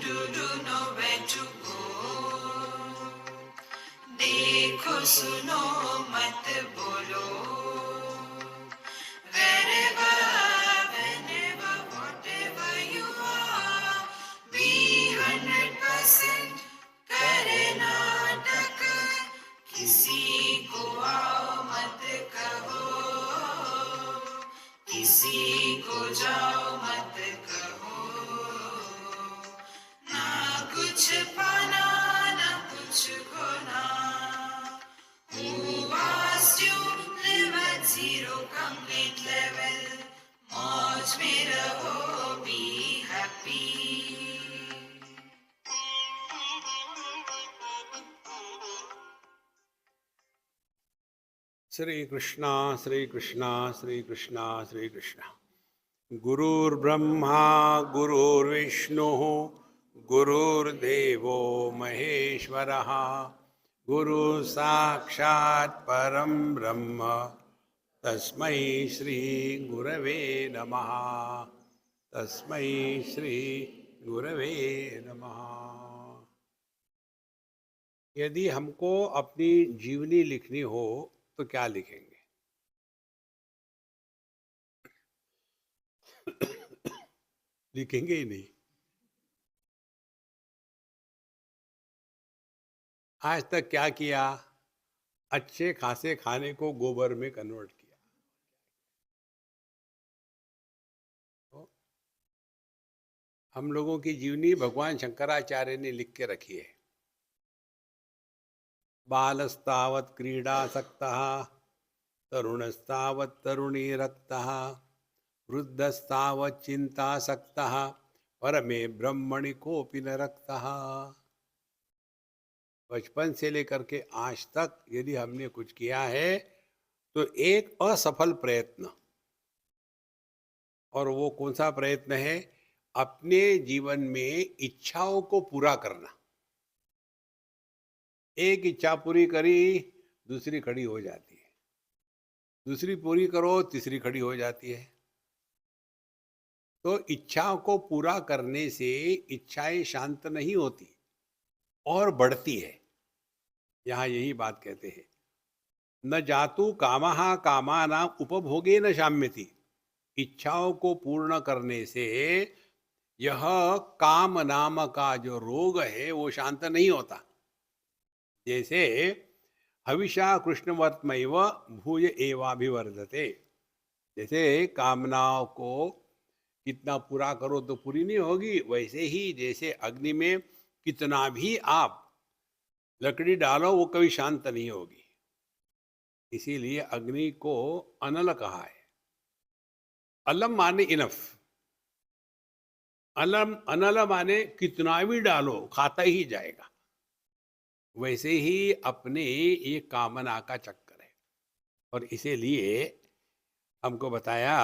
to know where to go. देखो सुनो मत बोलो. Wherever, whenever, whatever you are, be 100% करे नाटक. किसी को आओ मत कहो, किसी को जाओ मत कहो. ना कुछ पाना ना कुछ खोना. Who asked you live at zero complete level? मौज में रहो, be happy. श्री कृष्णा श्री कृष्णा श्री कृष्णा श्री कृष्णा. गुरुर्ब्रह्मा गुरुर्विष्णु गुरुर्देवो महेश्वरः. गुरु साक्षात् परं ब्रह्म तस्मै श्री गुरवे नमः. तस्मै श्री गुरवे नमः. यदि हमको अपनी जीवनी लिखनी हो तो क्या लिखेंगे? लिखेंगे ही नहीं. आज तक क्या किया? अच्छे खासे खाने को गोबर में कन्वर्ट किया. तो हम लोगों की जीवनी भगवान शंकराचार्य ने लिख के रखी है. बालस्तावत् क्रीडासक्तः, तरुणस्तावत् तरुणीरक्तः, वृद्धस्तावत् चिंतासक्तः, परमे ब्रह्मणि कोपि न रक्तः. बचपन से लेकर के आज तक यदि हमने कुछ किया है तो एक असफल प्रयत्न. और वो कौन सा प्रयत्न है? अपने जीवन में इच्छाओं को पूरा करना. एक इच्छा पूरी करी, दूसरी खड़ी हो जाती है. दूसरी पूरी करो, तीसरी खड़ी हो जाती है. तो इच्छाओं को पूरा करने से इच्छाएं शांत नहीं होती और बढ़ती है. यहाँ यही बात कहते हैं, न जातु कामः कामानां उपभोगेन शाम्यति. इच्छाओं को पूर्ण करने से यह काम नाम का जो रोग है वो शांत नहीं होता. जैसे हविषा कृष्णवर्त्मैव भूय एवाभिवर्धते. जैसे कामनाओं को कितना पूरा करो तो पूरी नहीं होगी, वैसे ही जैसे अग्नि में कितना भी आप लकड़ी डालो वो कभी शांत नहीं होगी. इसीलिए अग्नि को अनल कहा है. अलम माने इनफ, अलम अनल माने कितना भी डालो खाता ही जाएगा. वैसे ही अपने ये कामना का चक्कर है. और इसीलिए हमको बताया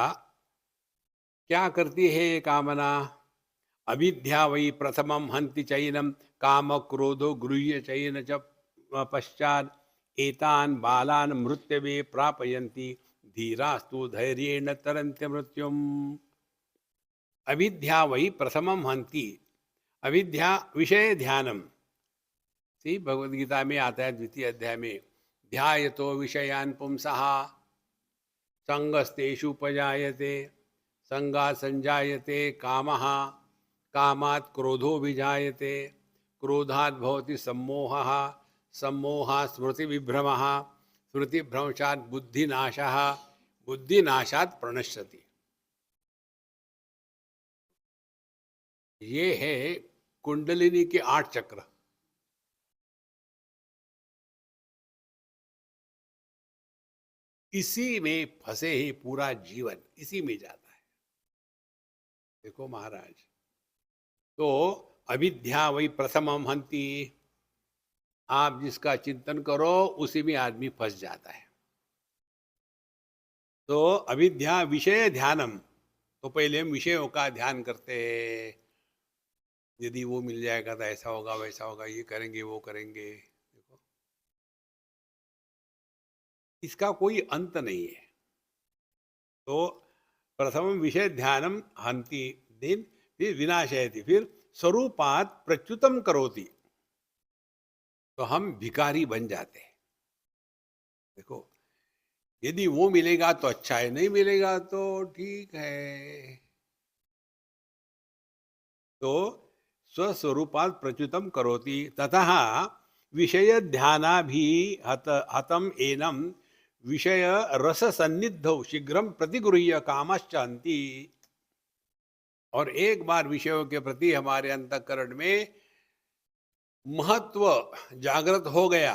क्या करती है ये कामना. अविद्या वै प्रथमं हन्ति चैनम काम क्रोधो गृह्य चैन च पश्चात् एतान् बालान् मृत्यवे प्रापयन्ति धीरास्तु धैर्येण तरन्ति मृत्युम्. अविद्या वै प्रथमं हन्ति. अविद्या विषय ध्यानम. सी भगवद गीता में आता है 2य अध्याय में, ध्यायतो विषयान् पुंसः संगस्तेषु उपजायते संगात् संजायते कामः कामात् क्रोधो विजायते क्रोधात् भवति सम्मोहः सम्मोहात् स्मृतिविभ्रमः स्मृतिभ्रंशात् बुद्धिनाशः बुद्धिनाशात् प्रणश्यति. ये है कुंडलिनी के 8 चक्र. इसी में फंसे ही पूरा जीवन इसी में जाता है. देखो महाराज, तो अविद्या वही प्रथमम हंति. आप जिसका चिंतन करो उसी में आदमी फंस जाता है. तो अविद्या विषय ध्यानम. तो पहले हम विषयों का ध्यान करते हैं. यदि वो मिल जाएगा तो ऐसा होगा वैसा होगा, ये करेंगे वो करेंगे. देखो इसका कोई अंत नहीं है. तो प्रथम विषय ध्यानम हंति दिन, फिर विनाशयति, फिर स्वरूपात प्रच्युतम करोति, तो हम भिखारी बन जाते हैं। देखो, यदि वो मिलेगा तो अच्छा है, नहीं मिलेगा तो ठीक है। तो स्वस्वरूपात प्रच्युतम करोति ततः विषय ध्यानाभि हतम एनम विषय रस सन्निधौ शीघ्रम प्रतिगृह्य कामश्चान्ति। और एक बार विषयों के प्रति हमारे अंतःकरण में महत्व जागृत हो गया,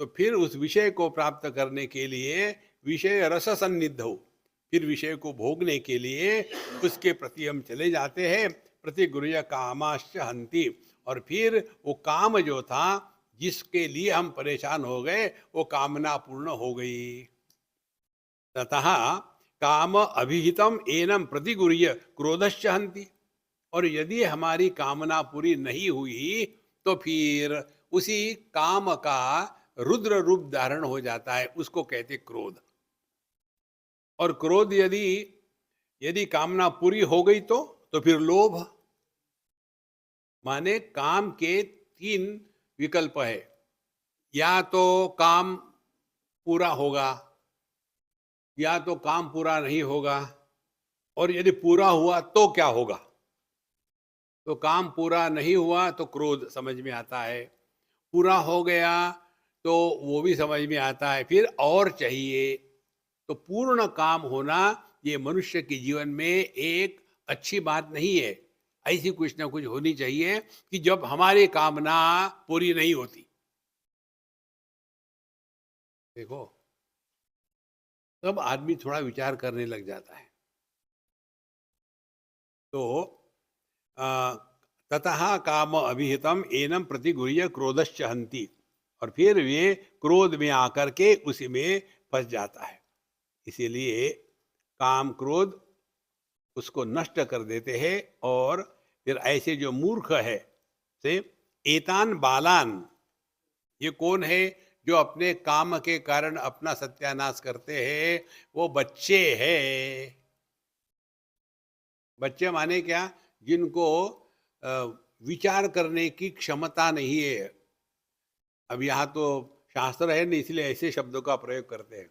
तो फिर उस विषय को प्राप्त करने के लिए विषय रस सन्निध हो, फिर विषय को भोगने के लिए उसके प्रति हम चले जाते हैं। प्रतिगृह्य कामाश्च हन्ति, और फिर वो काम जो था जिसके लिए हम परेशान हो गए, वो कामना पूर्ण हो गई। ततः काम अभिहितम एनम प्रतिगृह्य क्रोधश्च हन्ति, और यदि हमारी कामना पूरी नहीं हुई तो फिर उसी काम का रुद्र रूप धारण हो जाता है, उसको कहते क्रोध। और क्रोध यदि यदि कामना पूरी हो गई तो फिर लोभ। माने काम के तीन विकल्प है, या तो काम पूरा होगा, या तो काम पूरा नहीं होगा, और यदि पूरा हुआ तो क्या होगा। तो काम पूरा नहीं हुआ तो क्रोध समझ में आता है, पूरा हो गया तो वो भी समझ में आता है, फिर और चाहिए। तो पूर्ण काम होना ये मनुष्य के जीवन में एक अच्छी बात नहीं है। ऐसी कुछ ना कुछ होनी चाहिए कि जब हमारी कामना पूरी नहीं होती। देखो, तब आदमी थोड़ा विचार करने लग जाता है। तो ततः काम अभिहितम एनम प्रतिगृह्य क्रोधश्च हन्ति, और फिर वे क्रोध में आकर के उसी में फंस जाता है। इसीलिए काम क्रोध उसको नष्ट कर देते हैं। और फिर ऐसे जो मूर्ख है से एतान बालान, ये कौन है जो अपने काम के कारण अपना सत्यानाश करते हैं? वो बच्चे हैं। बच्चे माने क्या? जिनको विचार करने की क्षमता नहीं है। अब यहाँ तो शास्त्र है नहीं, इसलिए ऐसे शब्दों का प्रयोग करते हैं,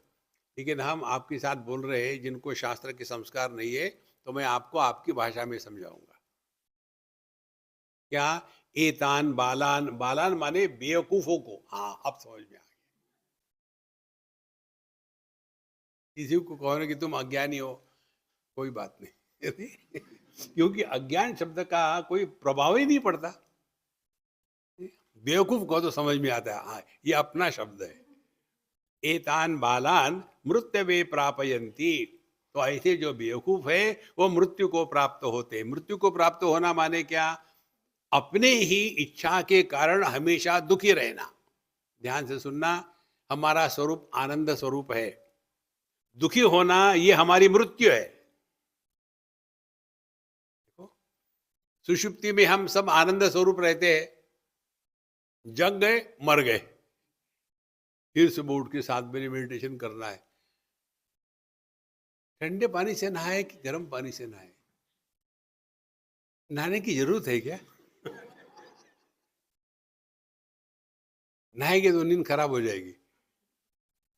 लेकिन हम आपके साथ बोल रहे हैं जिनको शास्त्र के संस्कार नहीं है, तो मैं आपको आपकी भाषा में समझाऊंगा। क्या? एतान बालान, बालान माने बेवकूफों को। हाँ, अब समझ में आ गया। किसी को कहो ना कि तुम अज्ञानी हो, कोई बात नहीं क्योंकि अज्ञान शब्द का कोई प्रभाव ही नहीं पड़ता। बेवकूफ को तो समझ में आता है, हाँ ये अपना शब्द है। एतान बालान मृत्यवे प्रापयन्ति, तो ऐसे जो बेवकूफ है वो मृत्यु को प्राप्त होते। मृत्यु को प्राप्त होना माने क्या? अपने ही इच्छा के कारण हमेशा दुखी रहना। ध्यान से सुनना, हमारा स्वरूप आनंद स्वरूप है। दुखी होना ये हमारी मृत्यु है। देखो, सुषुप्ति में हम सब आनंद स्वरूप रहते हैं, जग गए मर गए, फिर सुबह उठ के 7 बजे मेडिटेशन करना है। ठंडे पानी से नहाए कि गर्म पानी से नहाए? नहाने की जरूरत है क्या? नहाएंगे तो नींद खराब हो जाएगी।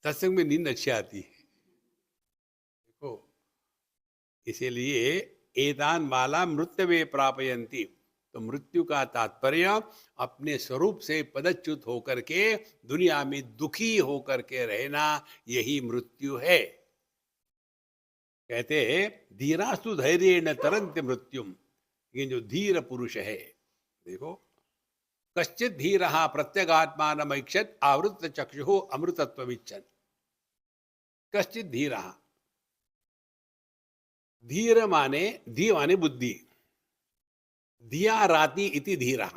सत्संग में नींद अच्छी आती है। देखो, इसीलिए एतान बाला मृत्यवे प्रापयन्ति, तो मृत्यु का तात्पर्य अपने स्वरूप से पदच्युत होकर के दुनिया में दुखी होकर के रहना, यही मृत्यु है। कहते हैं धीरास्तु धैर्य न तरंत मृत्युम, ये जो धीर पुरुष है। देखो, कश्चित धीर प्रत्यगात्मान ऐक्षत आवृत चक्षु अमृतत्व इच्छन। कश्चित धीर, धीर माने धी माने बुद्धि, धिया राति इति धीरा,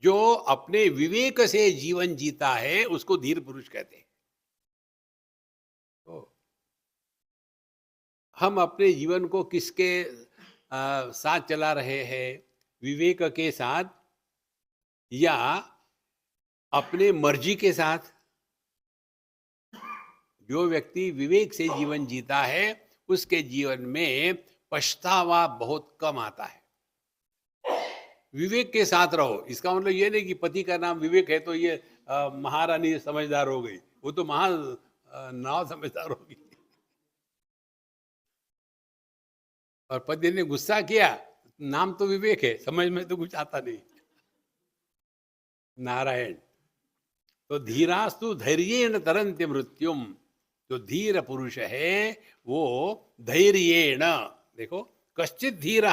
जो अपने विवेक से जीवन जीता है उसको धीर पुरुष कहते हैं। तो हम अपने जीवन को किसके साथ चला रहे हैं? विवेक के साथ या अपने मर्जी के साथ? जो व्यक्ति विवेक से जीवन जीता है उसके जीवन में पछतावा बहुत कम आता है। विवेक के साथ रहो। इसका मतलब ये नहीं कि पति का नाम विवेक है तो ये महारानी समझदार हो गई, वो तो नाव समझदार होगी। और पति ने गुस्सा किया, नाम तो विवेक है, समझ में तो कुछ आता नहीं। नारायण। तो धीरास्तु धैर्येण तरन्ति मृत्युम। जो धीर पुरुष है वो धैर्येण, देखो, कश्चित धीर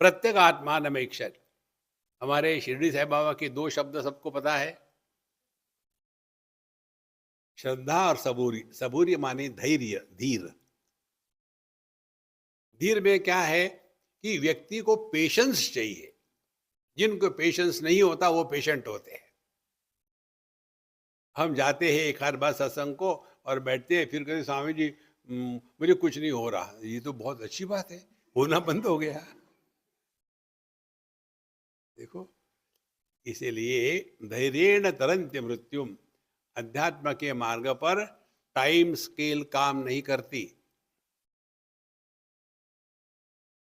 प्रत्येक आत्मानमैक्षत। हमारे शिरडी साईं बाबा के दो शब्द सबको पता है, श्रद्धा और सबूरी। सबूरी माने धैर्य, धीर। धीर में क्या है कि व्यक्ति को पेशेंस चाहिए। जिनको पेशेंस नहीं होता वो पेशेंट होते हैं। हम जाते हैं एक आध बार सत्संग को और बैठते हैं, फिर कहते स्वामी जी मुझे कुछ नहीं हो रहा। ये तो बहुत अच्छी बात है, होना बंद हो गया। देखो, इसीलिए धैर्येण तरन्ति मृत्युम। अध्यात्म के मार्ग पर टाइम स्केल काम नहीं करती।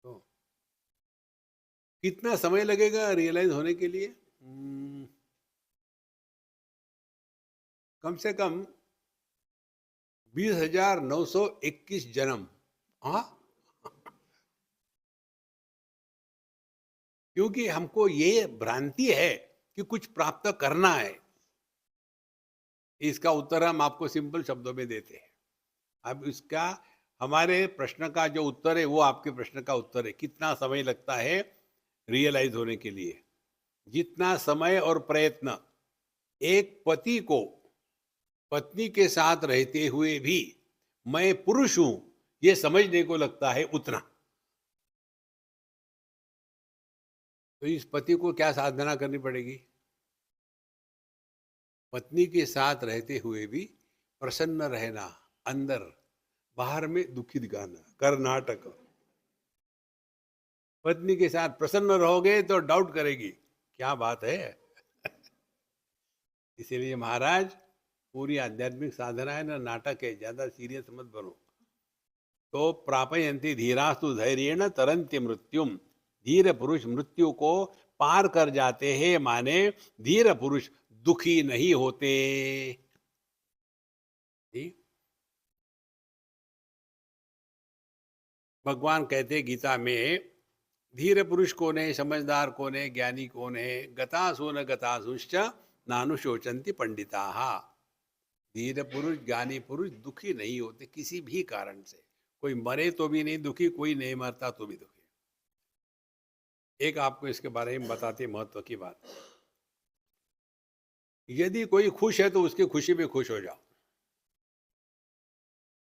तो कितना समय लगेगा रियलाइज होने के लिए? कम से कम 20,921 जन्म। हाँ, क्योंकि हमको ये भ्रांति है कि कुछ प्राप्त करना है। इसका उत्तर हम आपको सिंपल शब्दों में देते हैं। अब इसका, हमारे प्रश्न का जो उत्तर है वो आपके प्रश्न का उत्तर है। कितना समय लगता है रियलाइज होने के लिए? जितना समय और प्रयत्न एक पति को पत्नी के साथ रहते हुए भी मैं पुरुष हूं ये समझने को लगता है, उतना। तो इस पति को क्या साधना करनी पड़ेगी? पत्नी के साथ रहते हुए भी प्रसन्न रहना, अंदर, बाहर में दुखी दिखाना। कर्नाटक। पत्नी के साथ प्रसन्न रहोगे तो डाउट करेगी, क्या बात है। इसीलिए महाराज, पूरी आध्यात्मिक साधना है ना, नाटक है, ज्यादा सीरियस मत बनो। तो प्रापयंती धीरास्तु धैर्येण तरन्ति मृत्युम। धीर पुरुष मृत्यु को पार कर जाते हैं, माने धीर पुरुष दुखी नहीं होते। भगवान कहते गीता में, धीर पुरुष कौन है, समझदार कौन है, ज्ञानी कौन है? गतासु न गतासुश्च नानुशोचन्ति पंडिताः। धीर पुरुष, ज्ञानी पुरुष दुखी नहीं होते किसी भी कारण से। कोई मरे तो भी नहीं दुखी, कोई नहीं मरता तो भी दुखी। एक आपको इसके बारे में बताते महत्व की बात। यदि कोई खुश है तो उसकी खुशी में खुश हो जाओ।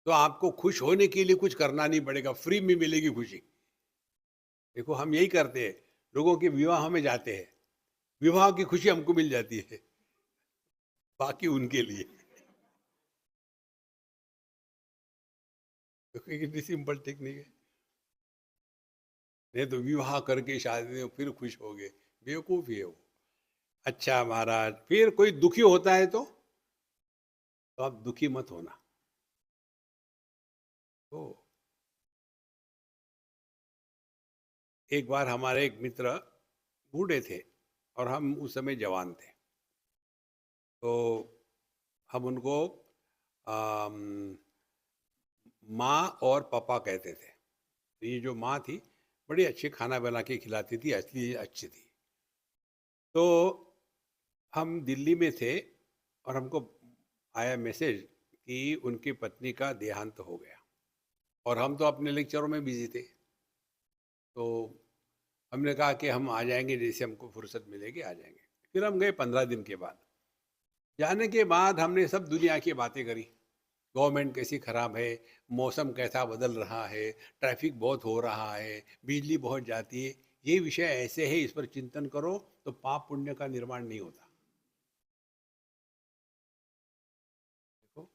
तो आपको खुश होने के लिए कुछ करना नहीं पड़ेगा, फ्री में मिलेगी खुशी। देखो, हम यही करते हैं, लोगों के विवाह में जाते हैं, विवाह की खुशी हमको मिल जाती है, बाकी उनके लिए। कितनी सिंपल टेक्निक है। नहीं तो विवाह करके शादी में फिर खुश हो गए, बेवकूफ ही है वो। अच्छा महाराज, फिर कोई दुखी होता है तो आप दुखी मत होना। तो एक बार हमारे एक मित्र बूढ़े थे और हम उस समय जवान थे। तो हम उनको माँ और पापा कहते थे। तो ये जो माँ थी, बड़ी अच्छी खाना बना के खिलाती थी, असली अच्छी थी। तो हम दिल्ली में थे और हमको आया मैसेज कि उनकी पत्नी का देहांत हो गया, और हम तो अपने लेक्चरों में बिजी थे। तो हमने कहा कि हम आ जाएंगे, जैसे हमको फुर्सत मिलेगी आ जाएंगे। फिर हम गए 15 दिन के बाद। जाने के बाद हमने सब दुनिया की बातें करी। गवर्नमेंट कैसी खराब है, मौसम कैसा बदल रहा है, ट्रैफिक बहुत हो रहा है, बिजली बहुत जाती है, ये विषय ऐसे है, इस पर चिंतन करो तो पाप पुण्य का निर्माण नहीं होता। देखो,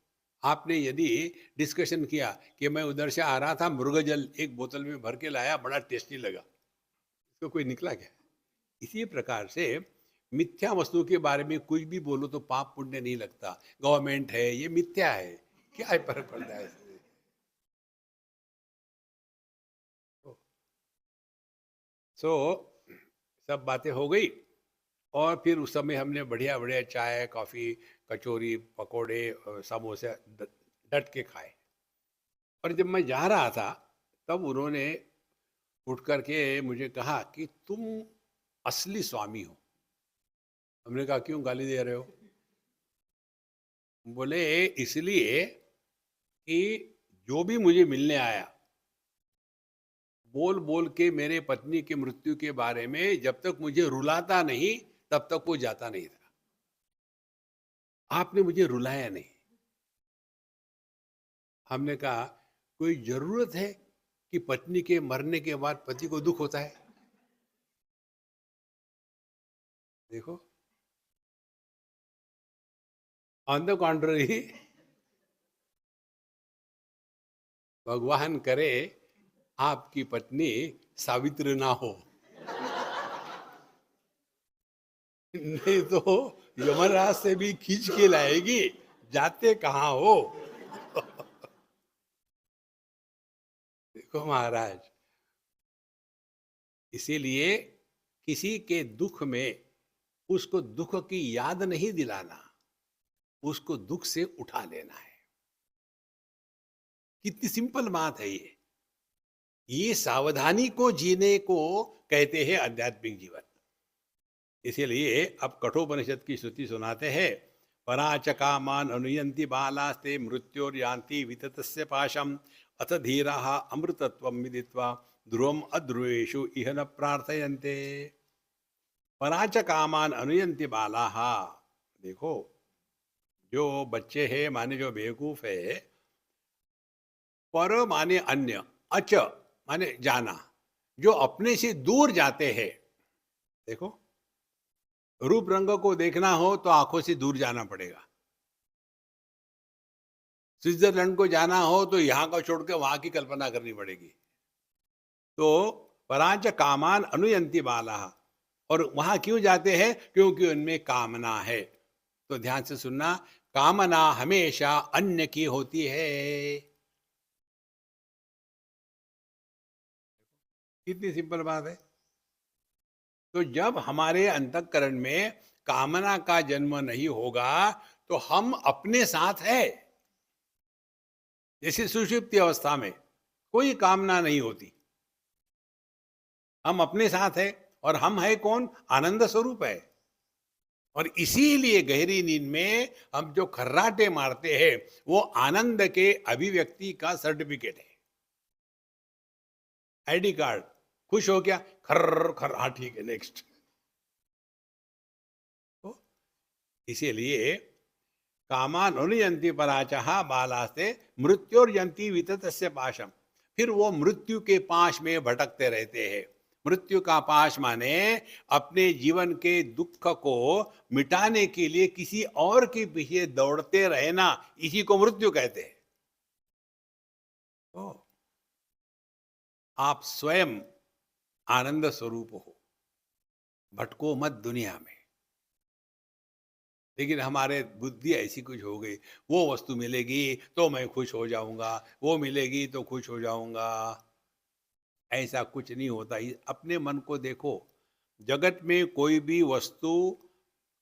आपने यदि डिस्कशन किया कि मैं उधर से आ रहा था, मृगजल एक बोतल में भर के लाया, बड़ा टेस्टी लगा, इसको कोई निकला क्या? इसी प्रकार से मिथ्या वस्तु के बारे में कुछ भी बोलो तो पाप पुण्य नहीं लगता। गवर्नमेंट है, ये मिथ्या है, क्या फर्क पड़ता है इससे? सो सब बातें हो गई। और फिर उस समय हमने बढ़िया बढ़िया चाय, कॉफ़ी, कचौरी, पकोड़े और समोसे डट के खाए। और जब मैं जा रहा था, तब उन्होंने उठ करके मुझे कहा कि तुम असली स्वामी हो। हमने कहा क्यों गाली दे रहे हो? बोले इसलिए कि जो भी मुझे मिलने आया, बोल बोल के मेरे पत्नी की मृत्यु के बारे में जब तक मुझे रुलाता नहीं, तब तक वो जाता नहीं था। आपने मुझे रुलाया नहीं। हमने कहा कोई जरूरत है कि पत्नी के मरने के बाद पति को दुख होता है? देखो, ऑन द कॉन्ट्ररी, भगवान करे आपकी पत्नी सावित्री ना हो, नहीं तो यमराज से भी खींच के लाएगी, जाते कहाँ हो? देखो महाराज, इसीलिए किसी के दुख में उसको दुख की याद नहीं दिलाना, उसको दुख से उठा लेना है। कितनी सिंपल बात है ये सावधानी को जीने को कहते हैं आध्यात्मिक जीवन। इसीलिए अब कठोपनिषद की श्रुति सुनाते हैं, पराच कामान अनुयंति बालास्ते मृत्योर्यान्ति विततस्य पाशम अथ धीराः अमृतत्वं विदित्वा ध्रुवम अध्रुवेषु इह न प्रार्थयन्ते। पराच कामान अनुयंति बालाः, देखो जो बच्चे हैं माने जो बेवकूफ है, पर माने अन्य, अच माने जाना, जो अपने से दूर जाते हैं। देखो, रूप रंग को देखना हो तो आंखों से दूर जाना पड़ेगा। स्विट्जरलैंड को जाना हो तो यहाँ को छोड़ के वहां की कल्पना करनी पड़ेगी। तो परांच कामान अनुयंति बाला, और वहां क्यों जाते हैं? क्योंकि उनमें कामना है। तो ध्यान से सुनना, कामना हमेशा अन्य की होती है। कितनी सिंपल बात है। तो जब हमारे अंतःकरण में कामना का जन्म नहीं होगा तो हम अपने साथ है। जैसे सुषुप्ति अवस्था में कोई कामना नहीं होती, हम अपने साथ है। और हम है कौन? आनंद स्वरूप है। और इसीलिए गहरी नींद में हम जो खर्राटे मारते हैं वो आनंद के अभिव्यक्ति का सर्टिफिकेट है, आईडी कार्ड। खुश हो क्या? खर्र खर्र, हाँ ठीक है, नेक्स्ट। तो इसीलिए कामान अनुयंति पराचह बालास्ते मृत्योर्यंति विततस्य पाशम, फिर वो मृत्यु के पाश में भटकते रहते हैं। मृत्यु का पाश माने अपने जीवन के दुख को मिटाने के लिए किसी और के पीछे दौड़ते रहना, इसी को मृत्यु कहते हैं। तो आप स्वयं आनंद स्वरूप हो, भटको मत दुनिया में। लेकिन हमारे बुद्धि ऐसी कुछ हो गई, वो वस्तु मिलेगी तो मैं खुश हो जाऊंगा, वो मिलेगी तो खुश हो जाऊंगा। ऐसा कुछ नहीं होता। अपने मन को देखो, जगत में कोई भी वस्तु,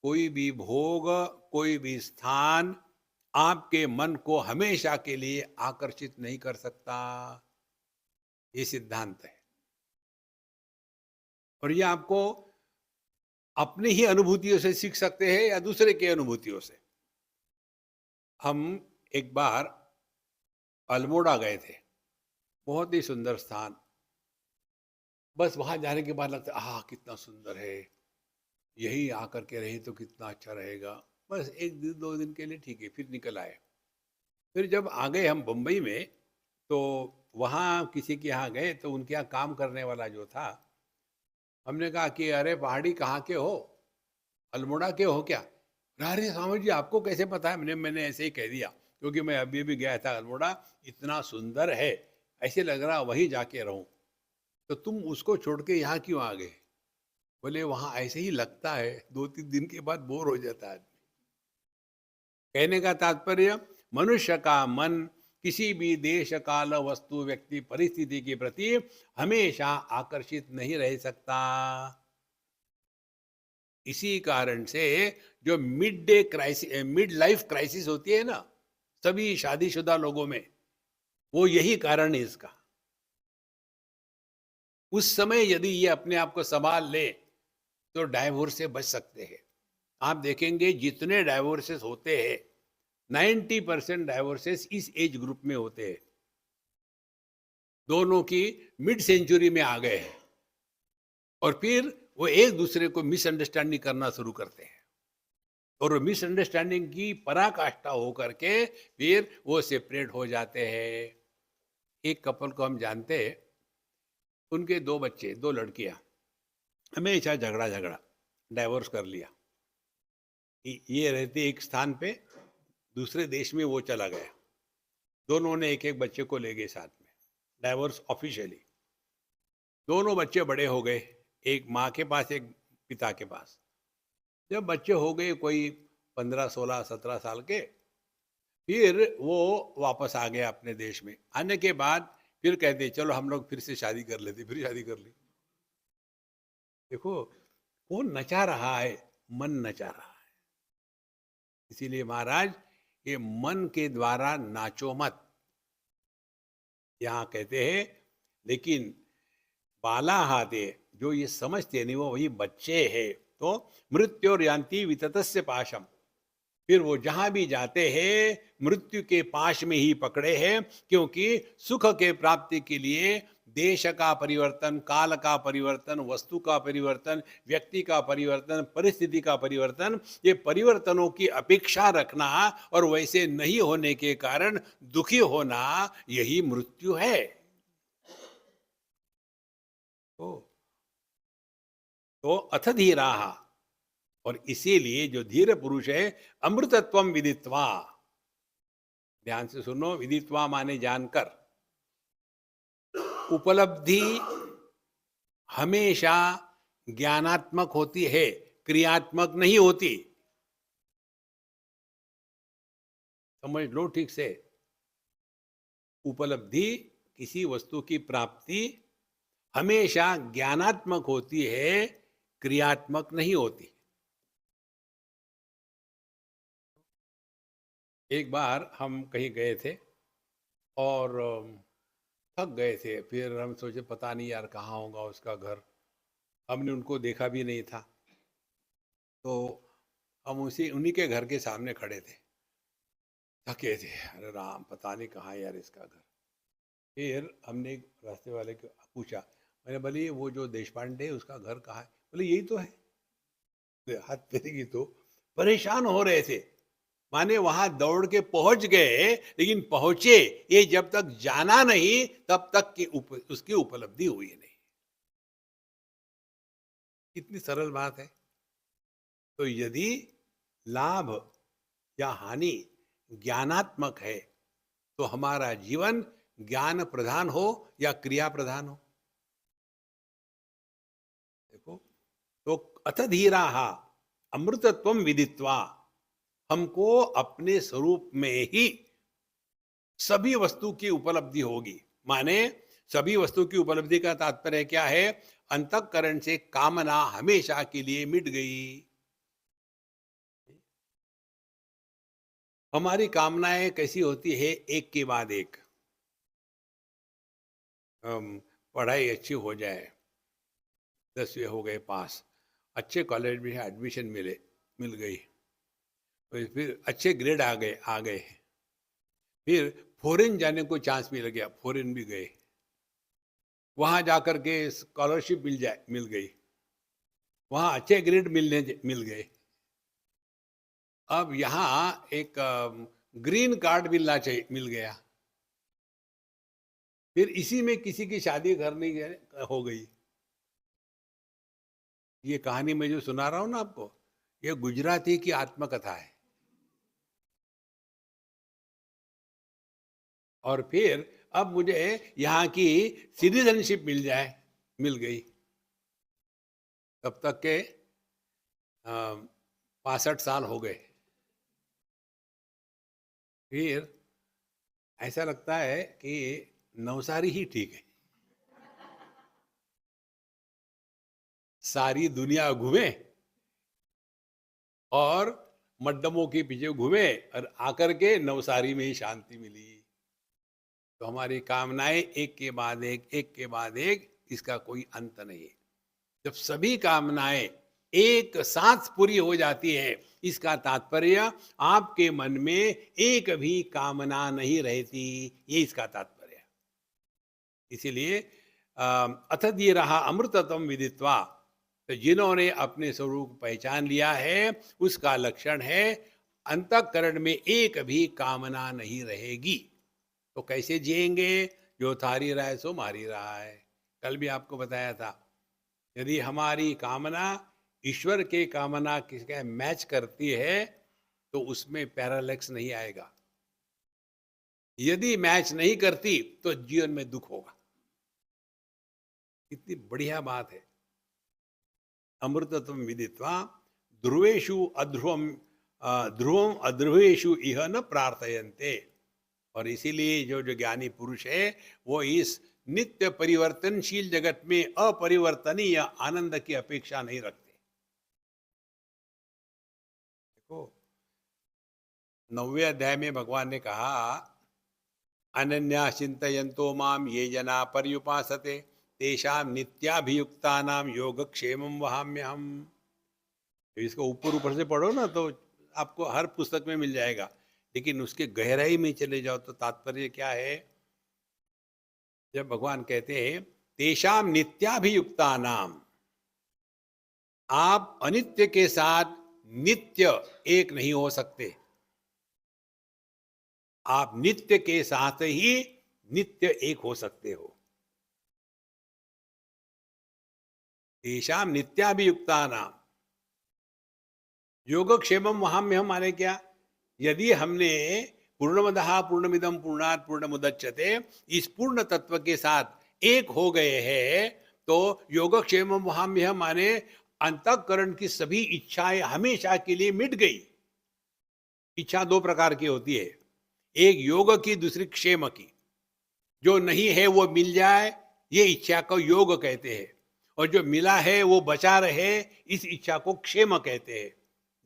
कोई भी भोग, कोई भी स्थान आपके मन को हमेशा के लिए आकर्षित नहीं कर सकता। ये सिद्धांत है। और ये आपको अपनी ही अनुभूतियों से सीख सकते हैं या दूसरे के अनुभूतियों से। हम एक बार अल्मोड़ा गए थे, बहुत ही सुंदर स्थान। बस वहां जाने के बाद लगता आह कितना सुंदर है, यही आकर के रहे तो कितना अच्छा रहेगा। बस एक दिन दो दिन के लिए ठीक है, फिर निकल आए। फिर जब आ गए हम बम्बई में, तो वहाँ किसी के यहाँ गए तो उनके यहाँ काम करने वाला जो था, हमने कहा कि अरे पहाड़ी कहाँ के हो, अल्मोड़ा के हो क्या? अरे स्वामी जी आपको कैसे पता है? मैंने ऐसे ही कह दिया, क्योंकि मैं अभी भी गया था अल्मोड़ा, इतना सुंदर है, ऐसे लग रहा वहीं जाके रहूं। तो तुम उसको छोड़ के यहाँ क्यों आ गए? बोले वहाँ ऐसे ही लगता है, दो तीन दिन के बाद बोर हो जाता है। कहने का तात्पर्य, मनुष्य का मन किसी भी देश काल वस्तु व्यक्ति परिस्थिति के प्रति हमेशा आकर्षित नहीं रह सकता। इसी कारण से जो मिड लाइफ क्राइसिस होती है ना सभी शादीशुदा लोगों में, वो यही कारण है इसका। उस समय यदि ये अपने आप को संभाल ले तो डाइवोर्स से बच सकते हैं। आप देखेंगे जितने डाइवोर्सेस होते हैं 90% डाइवोर्सेस इस एज ग्रुप में होते हैं। दोनों की मिड सेंचुरी में आ गए हैं और फिर वो एक दूसरे को मिसअंडरस्टैंडिंग करना शुरू करते हैं और मिसअंडरस्टैंडिंग की पराकाष्ठा होकर के फिर वो सेपरेट हो जाते हैं। एक कपल को हम जानते हैं, उनके दो बच्चे, दो लड़कियां, हमेशा झगड़ा झगड़ा, डाइवोर्स कर लिया। ये रहते एक स्थान पे, दूसरे देश में वो चला गया। दोनों ने एक एक बच्चे को ले गए साथ में, डाइवोर्स ऑफिशियली। दोनों बच्चे बड़े हो गए, एक माँ के पास एक पिता के पास। जब बच्चे हो गए कोई 15 16 17 साल के, फिर वो वापस आ गया अपने देश में। आने के बाद फिर कहते चलो हम लोग फिर से शादी कर लेते, फिर शादी कर ली। देखो कौन नचा रहा है? मन नचा रहा है। इसीलिए महाराज ये मन के द्वारा नाचो मत, यहाँ कहते हैं। लेकिन बाला हाथे, जो ये समझते नहीं वो वही बच्चे हैं। तो मृत्यु और यान्ति विततस्य पाशम, फिर वो जहां भी जाते हैं मृत्यु के पाश में ही पकड़े हैं, क्योंकि सुख के प्राप्ति के लिए देश का परिवर्तन, काल का परिवर्तन, वस्तु का परिवर्तन, व्यक्ति का परिवर्तन, परिस्थिति का परिवर्तन, ये परिवर्तनों की अपेक्षा रखना और वैसे नहीं होने के कारण दुखी होना, यही मृत्यु है। तो अथ धीराः, और इसीलिए जो धीर पुरुष है अमृतत्वम विदित्वा, ध्यान से सुनो, विदित्वा माने जानकर। उपलब्धि हमेशा ज्ञानात्मक होती है, क्रियात्मक नहीं होती। समझ लो ठीक से। उपलब्धि, किसी वस्तु की प्राप्ति हमेशा ज्ञानात्मक होती है, क्रियात्मक नहीं होती। एक बार हम कहीं गए थे और थक गए थे, फिर हम सोचे पता नहीं यार कहाँ होगा उसका घर, हमने उनको देखा भी नहीं था। तो हम उन्हीं के घर के सामने खड़े थे, थके थे, अरे राम पता नहीं कहाँ यार इसका घर। फिर हमने एक रास्ते वाले को पूछा, मैंने बोले वो जो देश पांडे है उसका घर कहाँ है? बोले यही तो है। हाथ फेरेगी तो परेशान हो रहे थे, माने वहां दौड़ के पहुंच गए, लेकिन पहुंचे ये जब तक जाना नहीं तब तक की उसकी उपलब्धि हुई नहीं। कितनी सरल बात है। तो यदि लाभ या हानि ज्ञानात्मक है तो हमारा जीवन ज्ञान प्रधान हो या क्रिया प्रधान हो। देखो, तो अथ धीराः अमृतत्वम विदित्वा, हमको अपने स्वरूप में ही सभी वस्तु की उपलब्धि होगी। माने सभी वस्तु की उपलब्धि का तात्पर्य क्या है? अंतःकरण से कामना हमेशा के लिए मिट गई। हमारी कामनाएं कैसी होती है? एक के बाद एक। पढ़ाई अच्छी हो जाए, 10वीं हो गए पास, अच्छे कॉलेज में एडमिशन मिल गई, फिर अच्छे ग्रेड आ गए, फिर फॉरेन जाने को चांस मिल गया, फॉरेन भी गए, वहां जाकर के स्कॉलरशिप मिल गई, वहां अच्छे ग्रेड मिल गए। अब यहाँ एक ग्रीन कार्ड मिल गया, फिर इसी में किसी की शादी करनी हो गई। ये कहानी मैं जो सुना रहा हूं ना आपको, ये गुजराती की आत्मकथा है। और फिर अब मुझे यहाँ की सिटीजनशिप मिल गई। तब तक के 65 साल हो गए। फिर ऐसा लगता है कि नवसारी ही ठीक है, सारी दुनिया घूमे, और मड्डमों के पीछे घूमे और आकर के नवसारी में ही शांति मिली। तो हमारी कामनाएं एक के बाद एक के बाद एक, इसका कोई अंत नहीं है। जब सभी कामनाएं एक साथ पूरी हो जाती है, इसका तात्पर्य आपके मन में एक भी कामना नहीं रहती, ये इसका तात्पर्य है। इसीलिए अथ धीरः अमृतत्वं विदित्वा, तो जिन्होंने अपने स्वरूप पहचान लिया है, उसका लक्षण है अंतःकरण में एक भी कामना नहीं रहेगी। तो कैसे जिएंगे? जो थारी रहा है सो मारी रहा है। कल भी आपको बताया था, यदि हमारी कामना ईश्वर के कामना किसके मैच करती है तो उसमें पैरालेक्स नहीं आएगा। यदि मैच नहीं करती तो जीवन में दुख होगा। कितनी बढ़िया बात है। अमृतत्वं विदित्वा ध्रुवेषु अध्रुवम ध्रुवम अध्रुवेषु इह न प्रार्थयन्ते। और इसीलिए जो जो ज्ञानी पुरुष है वो इस नित्य परिवर्तनशील जगत में अपरिवर्तनीय आनंद की अपेक्षा नहीं रखते। देखो 9वें अध्याय में भगवान ने कहा, अनन्या चिंतयन्तो माम ये जना पर्युपासते तेषाम नित्याभियुक्तानाम योगक्षेमं वहाम्यहम्। इसको ऊपर ऊपर से पढ़ो ना तो आपको हर पुस्तक में मिल जाएगा, लेकिन उसके गहराई में चले जाओ तो तात्पर्य क्या है। जब भगवान कहते हैं तेषाम नित्याभियुक्तानाम, आप अनित्य के साथ नित्य एक नहीं हो सकते, आप नित्य के साथ ही नित्य एक हो सकते हो। तेषाम नित्याभियुक्तानाम योगक्षेमम वहाम्यहम् माने क्या? यदि हमने पूर्णमदः पूर्णमिदं पूर्णात् पूर्णमुदच्यते इस पूर्ण तत्व के साथ एक हो गए हैं तो योगक्षेमम वहाम्यहम् माने अंतःकरण की सभी इच्छाएं हमेशा के लिए मिट गई। इच्छा दो प्रकार की होती है, एक योग की, दूसरी क्षेम की। जो नहीं है वो मिल जाए, ये इच्छा को योग कहते हैं, और जो मिला है वो बचा रहे, इस इच्छा को क्षेम कहते हैं।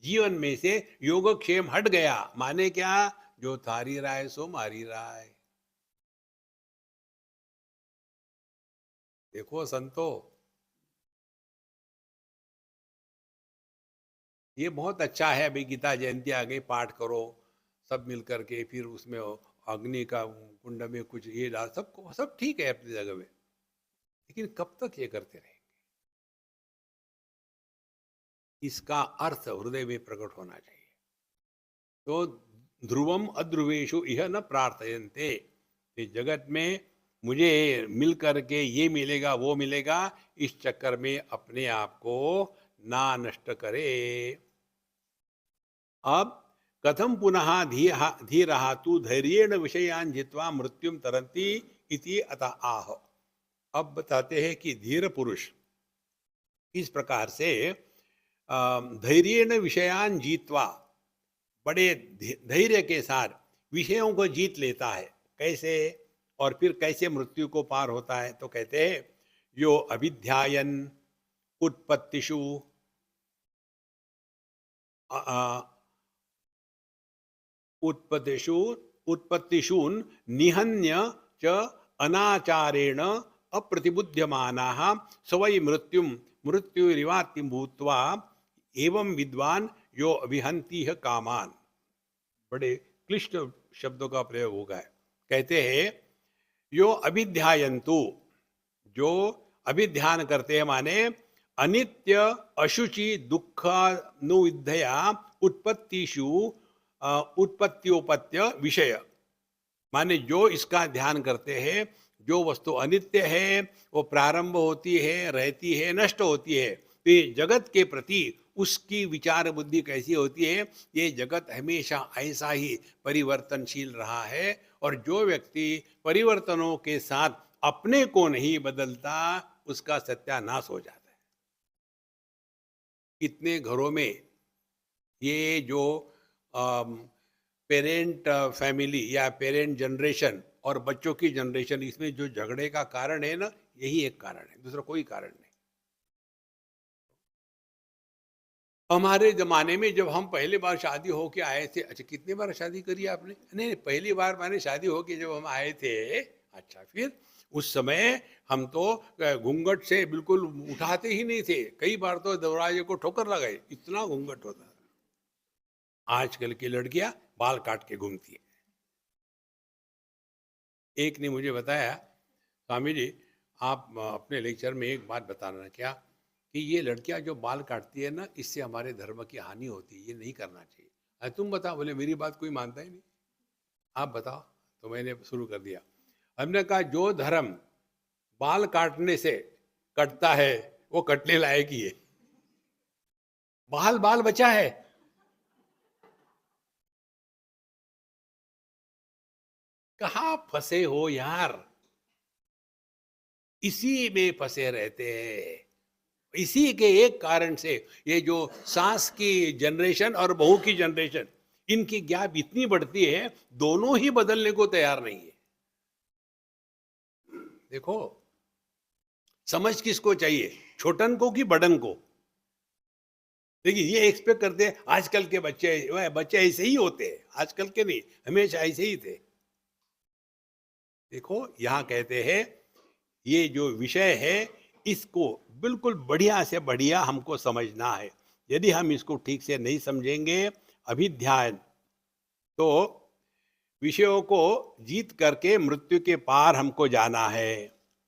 जीवन में से योगक्षेम हट गया माने क्या? जो थारी रहा है सो मारी रहा है। देखो संतो, ये बहुत अच्छा है। अभी गीता जयंती आ गई, पाठ करो सब मिल करके, फिर उसमें अग्नि का कुंड में कुछ ये डाल, सबको सब ठीक है अपनी जगह में, लेकिन कब तक ये करते रहेंगे? इसका अर्थ हृदय में प्रकट होना चाहिए। तो ध्रुवम अध्रुवेशु यह न प्रार्थयन्ते, इस जगत में मुझे मिल करके ये मिलेगा वो मिलेगा, इस चक्कर में अपने आप को ना नष्ट करे। अब कथम पुनः धीरः तु धैर्येण विषयान् जित्वा मृत्युम तरन्ति इति अतः आह। अब बताते हैं कि धीर पुरुष इस प्रकार से धैर्येण विषयान् जीत्वा, बड़े धैर्य के साथ विषयों को जीत लेता है। कैसे? और फिर कैसे मृत्यु को पार होता है? तो कहते हैं यो अभिध्यायन उत्पत्तिषु उत्पत्तिषु उत्पत्तिषून् निहन्य च अनाचारेण अप्रतिबुध्यमानाः स्वै मृत्युम मृत्युरिवातिं भूत्वा एवं विद्वान यो अभिहन्ति है कामान। बड़े क्लिष्ट शब्दों का प्रयोग होगा है। कहते हैं यो अभिध्यायन्तु, जो अभिध्यान करते हैं माने अनित्य अशुचि दुःखानुविद्धया उत्पत्तिषु उत्पत्त्योपत्य विषय, माने जो इसका ध्यान करते हैं, जो वस्तु अनित्य है वो प्रारंभ होती है, रहती है, नष्ट होती है, तो ये जगत के प्रति उसकी विचार बुद्धि कैसी होती है? ये जगत हमेशा ऐसा ही परिवर्तनशील रहा है, और जो व्यक्ति परिवर्तनों के साथ अपने को नहीं बदलता उसका सत्यानाश हो जाता है। कितने घरों में ये जो पेरेंट फैमिली या पेरेंट जनरेशन और बच्चों की जनरेशन, इसमें जो झगड़े का कारण है ना, यही एक कारण है, दूसरा कोई कारण नहीं। हमारे जमाने में जब हम पहली बार शादी होके आए थे, अच्छा कितनी बार शादी करी आपने? नहीं नहीं, पहली बार मैंने शादी होके जब हम आए थे, अच्छा फिर उस समय हम तो घूंघट से बिल्कुल उठाते ही नहीं थे, कई बार तो दरवाजे को ठोकर लगाई, इतना घूंघट होता था। आजकल की लड़कियां बाल काट के घूमती है। एक ने मुझे बताया, स्वामी जी आप अपने लेक्चर में एक बात बताना क्या, कि ये लड़कियां जो बाल काटती है ना, इससे हमारे धर्म की हानि होती है, ये नहीं करना चाहिए। तुम बताओ, बोले मेरी बात कोई मानता ही नहीं, आप बताओ। तो मैंने शुरू कर दिया, हमने कहा जो धर्म बाल काटने से कटता है वो कटने लायक ही है। बाल बाल बचा है, कहाँ फंसे हो यार, इसी में फंसे रहते हैं। इसी के एक कारण से ये जो सास की जनरेशन और बहू की जनरेशन, इनकी गैप इतनी बढ़ती है, दोनों ही बदलने को तैयार नहीं है। देखो, समझ किसको चाहिए, छोटन को कि बड़न को? देखिए, ये एक्सपेक्ट करते हैं आजकल के बच्चे, वह बच्चे ऐसे ही होते हैं, आजकल के नहीं, हमेशा ऐसे ही थे। देखो, यहां कहते हैं ये जो विषय है, इसको बिल्कुल बढ़िया से बढ़िया हमको समझना है। यदि हम इसको ठीक से नहीं समझेंगे, अभिध्यान, तो विषयों को जीत करके मृत्यु के पार हमको जाना है।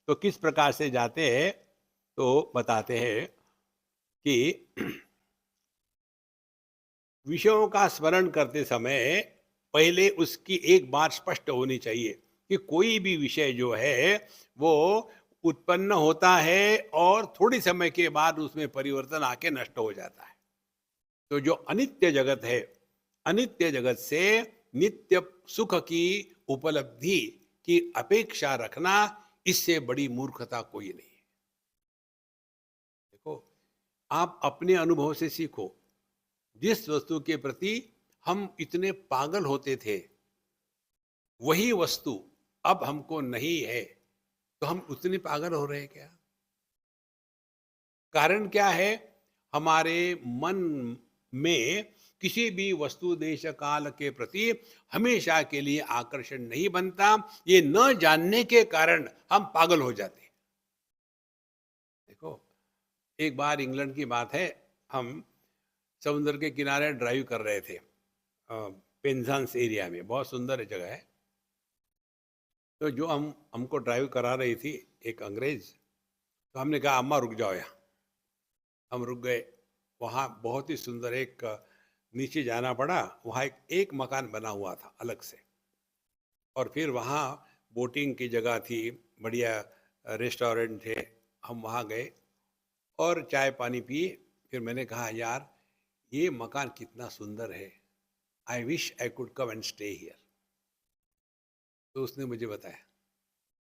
तो किस प्रकार से जाते हैं, तो बताते हैं कि विषयों का स्मरण करते समय पहले उसकी एक बात स्पष्ट होनी चाहिए कि कोई भी विषय जो है वो उत्पन्न होता है और थोड़ी समय के बाद उसमें परिवर्तन आके नष्ट हो जाता है। तो जो अनित्य जगत है, अनित्य जगत से नित्य सुख की उपलब्धि की अपेक्षा रखना, इससे बड़ी मूर्खता कोई नहीं है। देखो, आप अपने अनुभव से सीखो। जिस वस्तु के प्रति हम इतने पागल होते थे, वही वस्तु अब हमको नहीं है, तो हम उतने पागल हो रहे हैं क्या? कारण क्या है? हमारे मन में किसी भी वस्तु देश काल के प्रति हमेशा के लिए आकर्षण नहीं बनता। ये न जानने के कारण हम पागल हो जाते हैं। देखो, एक बार इंग्लैंड की बात है, हम समुद्र के किनारे ड्राइव कर रहे थे, पेंजांस एरिया में, बहुत सुंदर जगह है। तो जो हमको ड्राइव करा रही थी, एक अंग्रेज, तो हमने कहा अम्मा रुक जाओ यहाँ। हम रुक गए। वहाँ बहुत ही सुंदर एक नीचे जाना पड़ा, वहाँ एक मकान बना हुआ था अलग से, और फिर वहाँ बोटिंग की जगह थी, बढ़िया रेस्टोरेंट थे। हम वहाँ गए और चाय पानी पिए। फिर मैंने कहा यार, ये मकान कितना सुंदर है, I wish I could come and stay here. तो उसने मुझे बताया,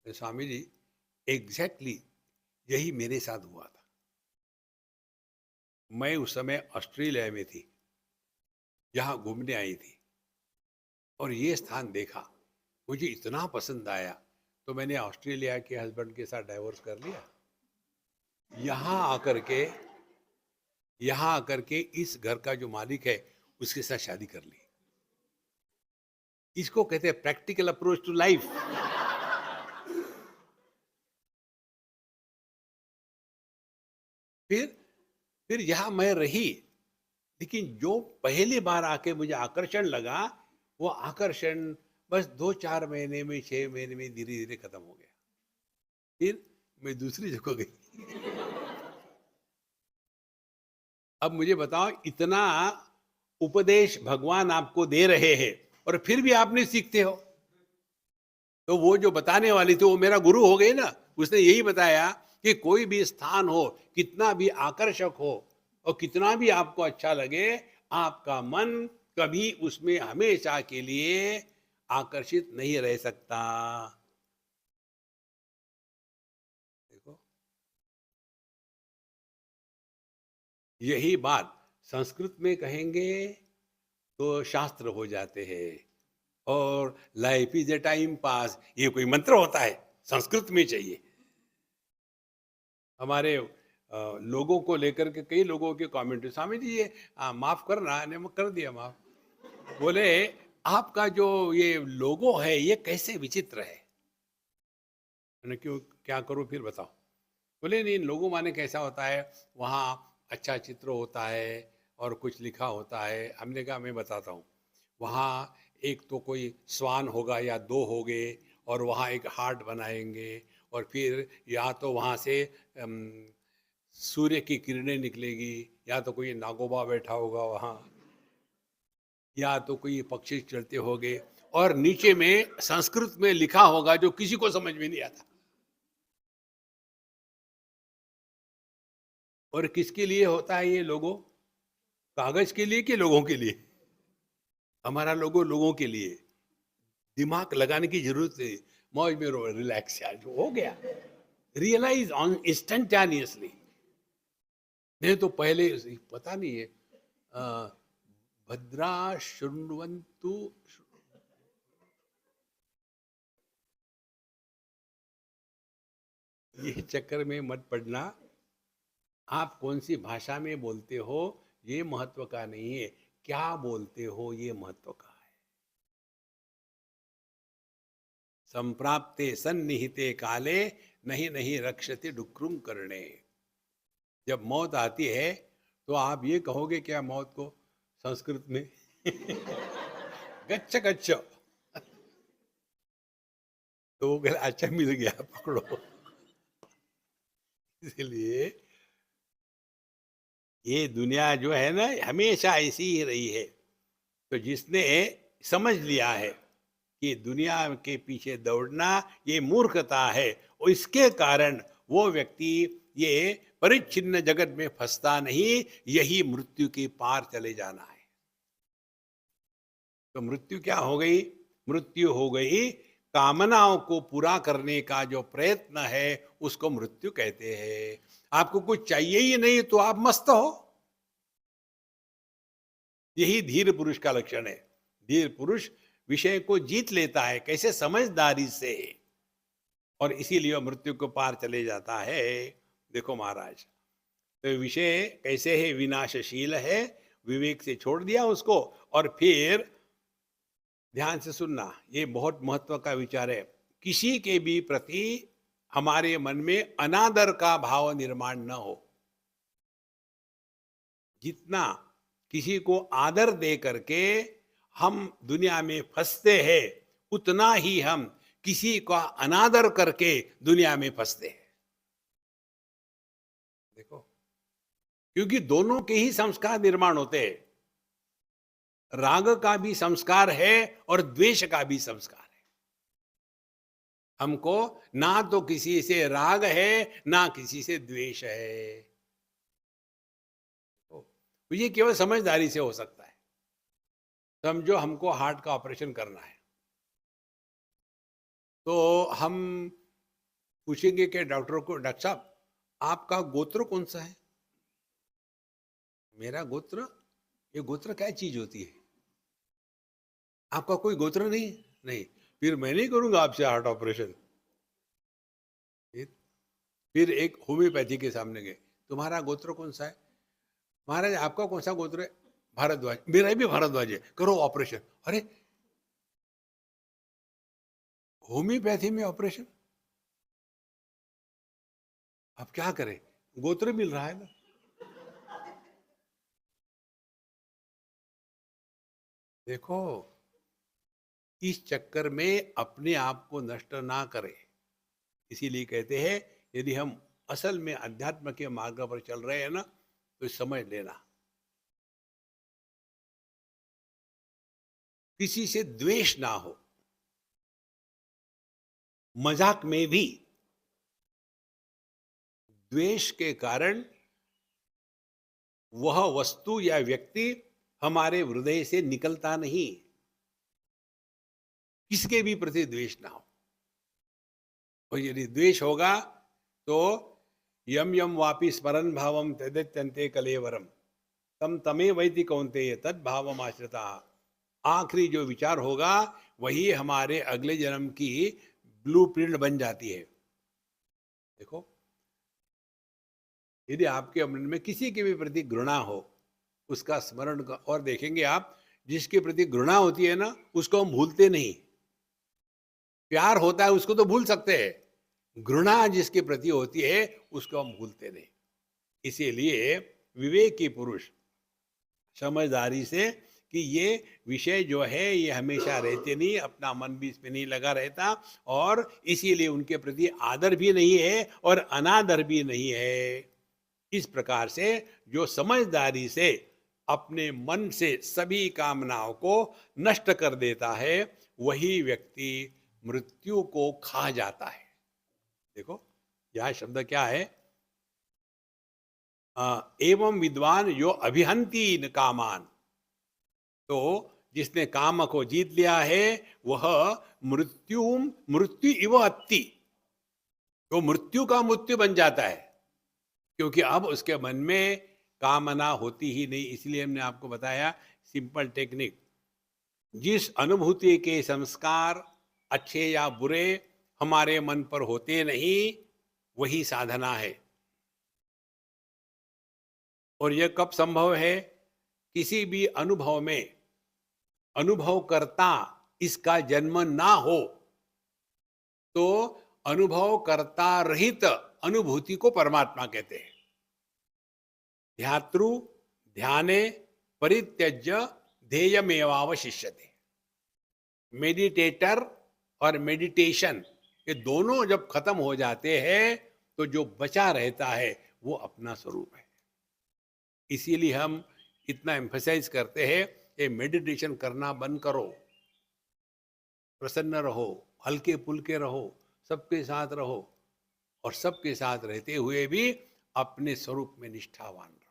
स्वामी जी एग्जैक्टली यही मेरे साथ हुआ था। मैं उस समय ऑस्ट्रेलिया में थी, यहाँ घूमने आई थी, और ये स्थान देखा, मुझे इतना पसंद आया, तो मैंने ऑस्ट्रेलिया के हस्बैंड के साथ डाइवोर्स कर लिया। यहाँ आकर के इस घर का जो मालिक है उसके साथ शादी कर ली। इसको कहते हैं प्रैक्टिकल अप्रोच टू लाइफ। फिर यहां मैं रही, लेकिन जो पहली बार आके मुझे आकर्षण लगा, वो आकर्षण बस 2-4 महीने में, 6 महीने में धीरे धीरे खत्म हो गया। फिर मैं दूसरी जगह गई। अब मुझे बताओ, इतना उपदेश भगवान आपको दे रहे हैं और फिर भी आप नहीं सीखते हो। तो वो जो बताने वाली थी वो मेरा गुरु हो गई ना। उसने यही बताया कि कोई भी स्थान हो, कितना भी आकर्षक हो और कितना भी आपको अच्छा लगे, आपका मन कभी उसमें हमेशा के लिए आकर्षित नहीं रह सकता। देखो, यही बात संस्कृत में कहेंगे तो शास्त्र हो जाते हैं। और life is a time pass, ये कोई मंत्र होता है? संस्कृत में चाहिए। हमारे लोगों को लेकर के कई लोगों के कमेंट, स्वामी जी ये माफ करना, ने कर दिया माफ। बोले आपका जो ये लोगो है ये कैसे विचित्र है। मैंने क्यों, क्या करूं फिर बताओ। बोले नहीं, लोगो माने कैसा होता है, वहाँ अच्छा चित्र होता है और कुछ लिखा होता है। हमने कहा मैं बताता हूँ। वहाँ एक तो कोई स्वान होगा या दो होंगे, और वहाँ एक हार्ट बनाएंगे, और फिर या तो वहाँ से सूर्य की किरणें निकलेगी, या तो कोई नागोबा बैठा होगा वहाँ, या तो कोई पक्षी चलते होंगे, और नीचे में संस्कृत में लिखा होगा जो किसी को समझ में नहीं आता। और किसके लिए होता है ये लोगो? कागज के लिए कि लोगों के लिए? हमारा लोगो लोगों के लिए। दिमाग लगाने की जरूरत है। मौज में रहो, रिलैक्स यार, जो हो गया रियलाइज ऑन इंस्टेंटेनियसली। नहीं तो पहले पता नहीं है, भद्रा शृण्वन्तु, ये चक्कर में मत पड़ना। आप कौन सी भाषा में बोलते हो ये महत्व का नहीं है, क्या बोलते हो ये महत्व का है। संप्राप्ते सन्निहिते काले नहीं नहीं रक्षति डुक्रुम करणे। जब मौत आती है तो आप ये कहोगे क्या मौत को संस्कृत में? गच्छ गच्छ। तो वो कहला अच्छा मिल गया, पकड़ो। इसलिए ये दुनिया जो है ना हमेशा ऐसी ही रही है। तो जिसने समझ लिया है कि दुनिया के पीछे दौड़ना ये मूर्खता है, और इसके कारण वो व्यक्ति ये परिच्छिन्न जगत में फंसता नहीं, यही मृत्यु के पार चले जाना है। तो मृत्यु क्या हो गई? मृत्यु हो गई कामनाओं को पूरा करने का जो प्रयत्न है, उसको मृत्यु कहते हैं। आपको कुछ चाहिए ही नहीं तो आप मस्त हो। यही धीर पुरुष का लक्षण है। धीर पुरुष विषय को जीत लेता है, कैसे? समझदारी से, और इसीलिए वह मृत्यु को पार चले जाता है। देखो महाराज, तो विषय कैसे है? विनाशशील है, विवेक से छोड़ दिया उसको। और फिर ध्यान से सुनना, ये बहुत महत्व का विचार है। किसी के भी प्रति हमारे मन में अनादर का भाव निर्माण न हो। जितना किसी को आदर दे करके हम दुनिया में फंसते हैं, उतना ही हम किसी का अनादर करके दुनिया में फंसते हैं। देखो, क्योंकि दोनों के ही संस्कार निर्माण होते हैं। राग का भी संस्कार है और द्वेष का भी संस्कार है। हमको ना तो किसी से राग है ना किसी से द्वेष है। तो ये केवल समझदारी से हो सकता है। समझो हमको हार्ट का ऑपरेशन करना है, तो हम पूछेंगे कि डॉक्टर को, डॉक्टर साहब आपका गोत्र कौन सा है? मेरा गोत्र? ये गोत्र क्या चीज होती है? आपका कोई गोत्र नहीं? नहीं। फिर मैं नहीं करूंगा आपसे हार्ट ऑपरेशन। फिर एक होम्योपैथी के सामने गए, तुम्हारा गोत्र कौन सा है? महाराज आपका कौन सा गोत्र है? भारद्वाज। मेरा भी भारद्वाज है, करो ऑपरेशन। अरे होम्योपैथी में ऑपरेशन? अब क्या करें, गोत्र मिल रहा है ना। देखो, इस चक्कर में अपने आप को नष्ट ना करें। इसीलिए कहते हैं यदि हम असल में अध्यात्म के मार्ग पर चल रहे हैं ना, तो समझ लेना, किसी से द्वेष ना हो। मजाक में भी द्वेष के कारण वह वस्तु या व्यक्ति हमारे हृदय से निकलता नहीं। किसके भी प्रति द्वेष ना हो। और यदि द्वेष होगा तो यम यम वापि स्मरन भावम तदेत्यंते कलेवरम तम तमे वैति कौन्तेय तद भावम आश्रिता। आखिरी जो विचार होगा वही हमारे अगले जन्म की ब्लूप्रिंट बन जाती है। देखो, यदि आपके मन में किसी के भी प्रति घृणा हो, उसका स्मरण और देखेंगे आप, जिसके प्रति घृणा होती है ना, उसको हम भूलते नहीं। प्यार होता है उसको तो भूल सकते हैं, घृणा जिसके प्रति होती है उसको हम भूलते नहीं। इसीलिए विवेकी पुरुष समझदारी से कि ये विषय जो है ये हमेशा रहते नहीं, अपना मन भी इसमें नहीं लगा रहता, और इसीलिए उनके प्रति आदर भी नहीं है और अनादर भी नहीं है। इस प्रकार से जो समझदारी से अपने मन से सभी कामनाओं को नष्ट कर देता है, वही व्यक्ति मृत्यु को खा जाता है। देखो यह शब्द क्या है, एवं विद्वान जो अभिहंति न कामान, तो जिसने काम को जीत लिया है वह मृत्यु इव अत्ति, तो मृत्यु का मृत्यु बन जाता है, क्योंकि अब उसके मन में कामना होती ही नहीं। इसलिए हमने आपको बताया सिंपल टेक्निक, जिस अनुभूति के संस्कार अच्छे या बुरे हमारे मन पर होते नहीं, वही साधना है। और यह कब संभव है, किसी भी अनुभव में अनुभव करता इसका जन्म ना हो, तो अनुभव करता रहित अनुभूति को परमात्मा कहते हैं। ध्यातृ ध्याने परित्यज्य ध्येयमेवावशिष्यते। मेडिटेटर और मेडिटेशन ये दोनों जब खत्म हो जाते हैं, तो जो बचा रहता है वो अपना स्वरूप है। इसीलिए हम इतना एम्फसाइज करते हैं, ये मेडिटेशन करना बंद करो, प्रसन्न रहो, हल्के फुल्के रहो, सबके साथ रहो, और सबके साथ रहते हुए भी अपने स्वरूप में निष्ठावान रहो।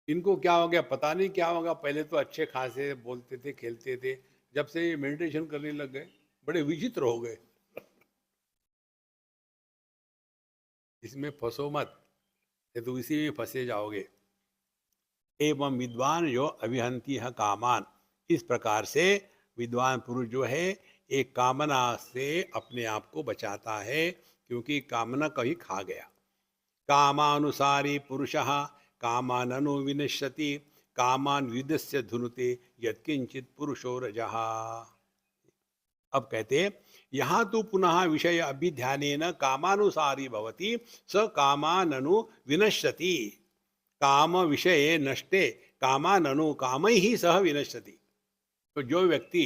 इनको क्या हो गया पता नहीं क्या होगा, पहले तो अच्छे खासे बोलते थे, खेलते थे, जब से ये मेडिटेशन करने लग गए बड़े विचित्र हो गए। इसमें फंसो मत, ये तो इसी में फंसे जाओगे। एवं विद्वान जो अभिहंति है कामान, इस प्रकार से विद्वान पुरुष जो है एक कामना से अपने आप को बचाता है, क्योंकि कामना कहीं खा गया। कामानुसारी पुरुषः कामाननु विनश्यति कामान विदस्य धुनुते यत्किंचित पुरुषो रजः। अब कहते यहाँ तो पुनः विषय अभिध्यानेन कामानुसारी भवति स कामाननु विनश्यति। काम विषय नष्टे कामाननु कामै ही सह विनश्यति। तो जो व्यक्ति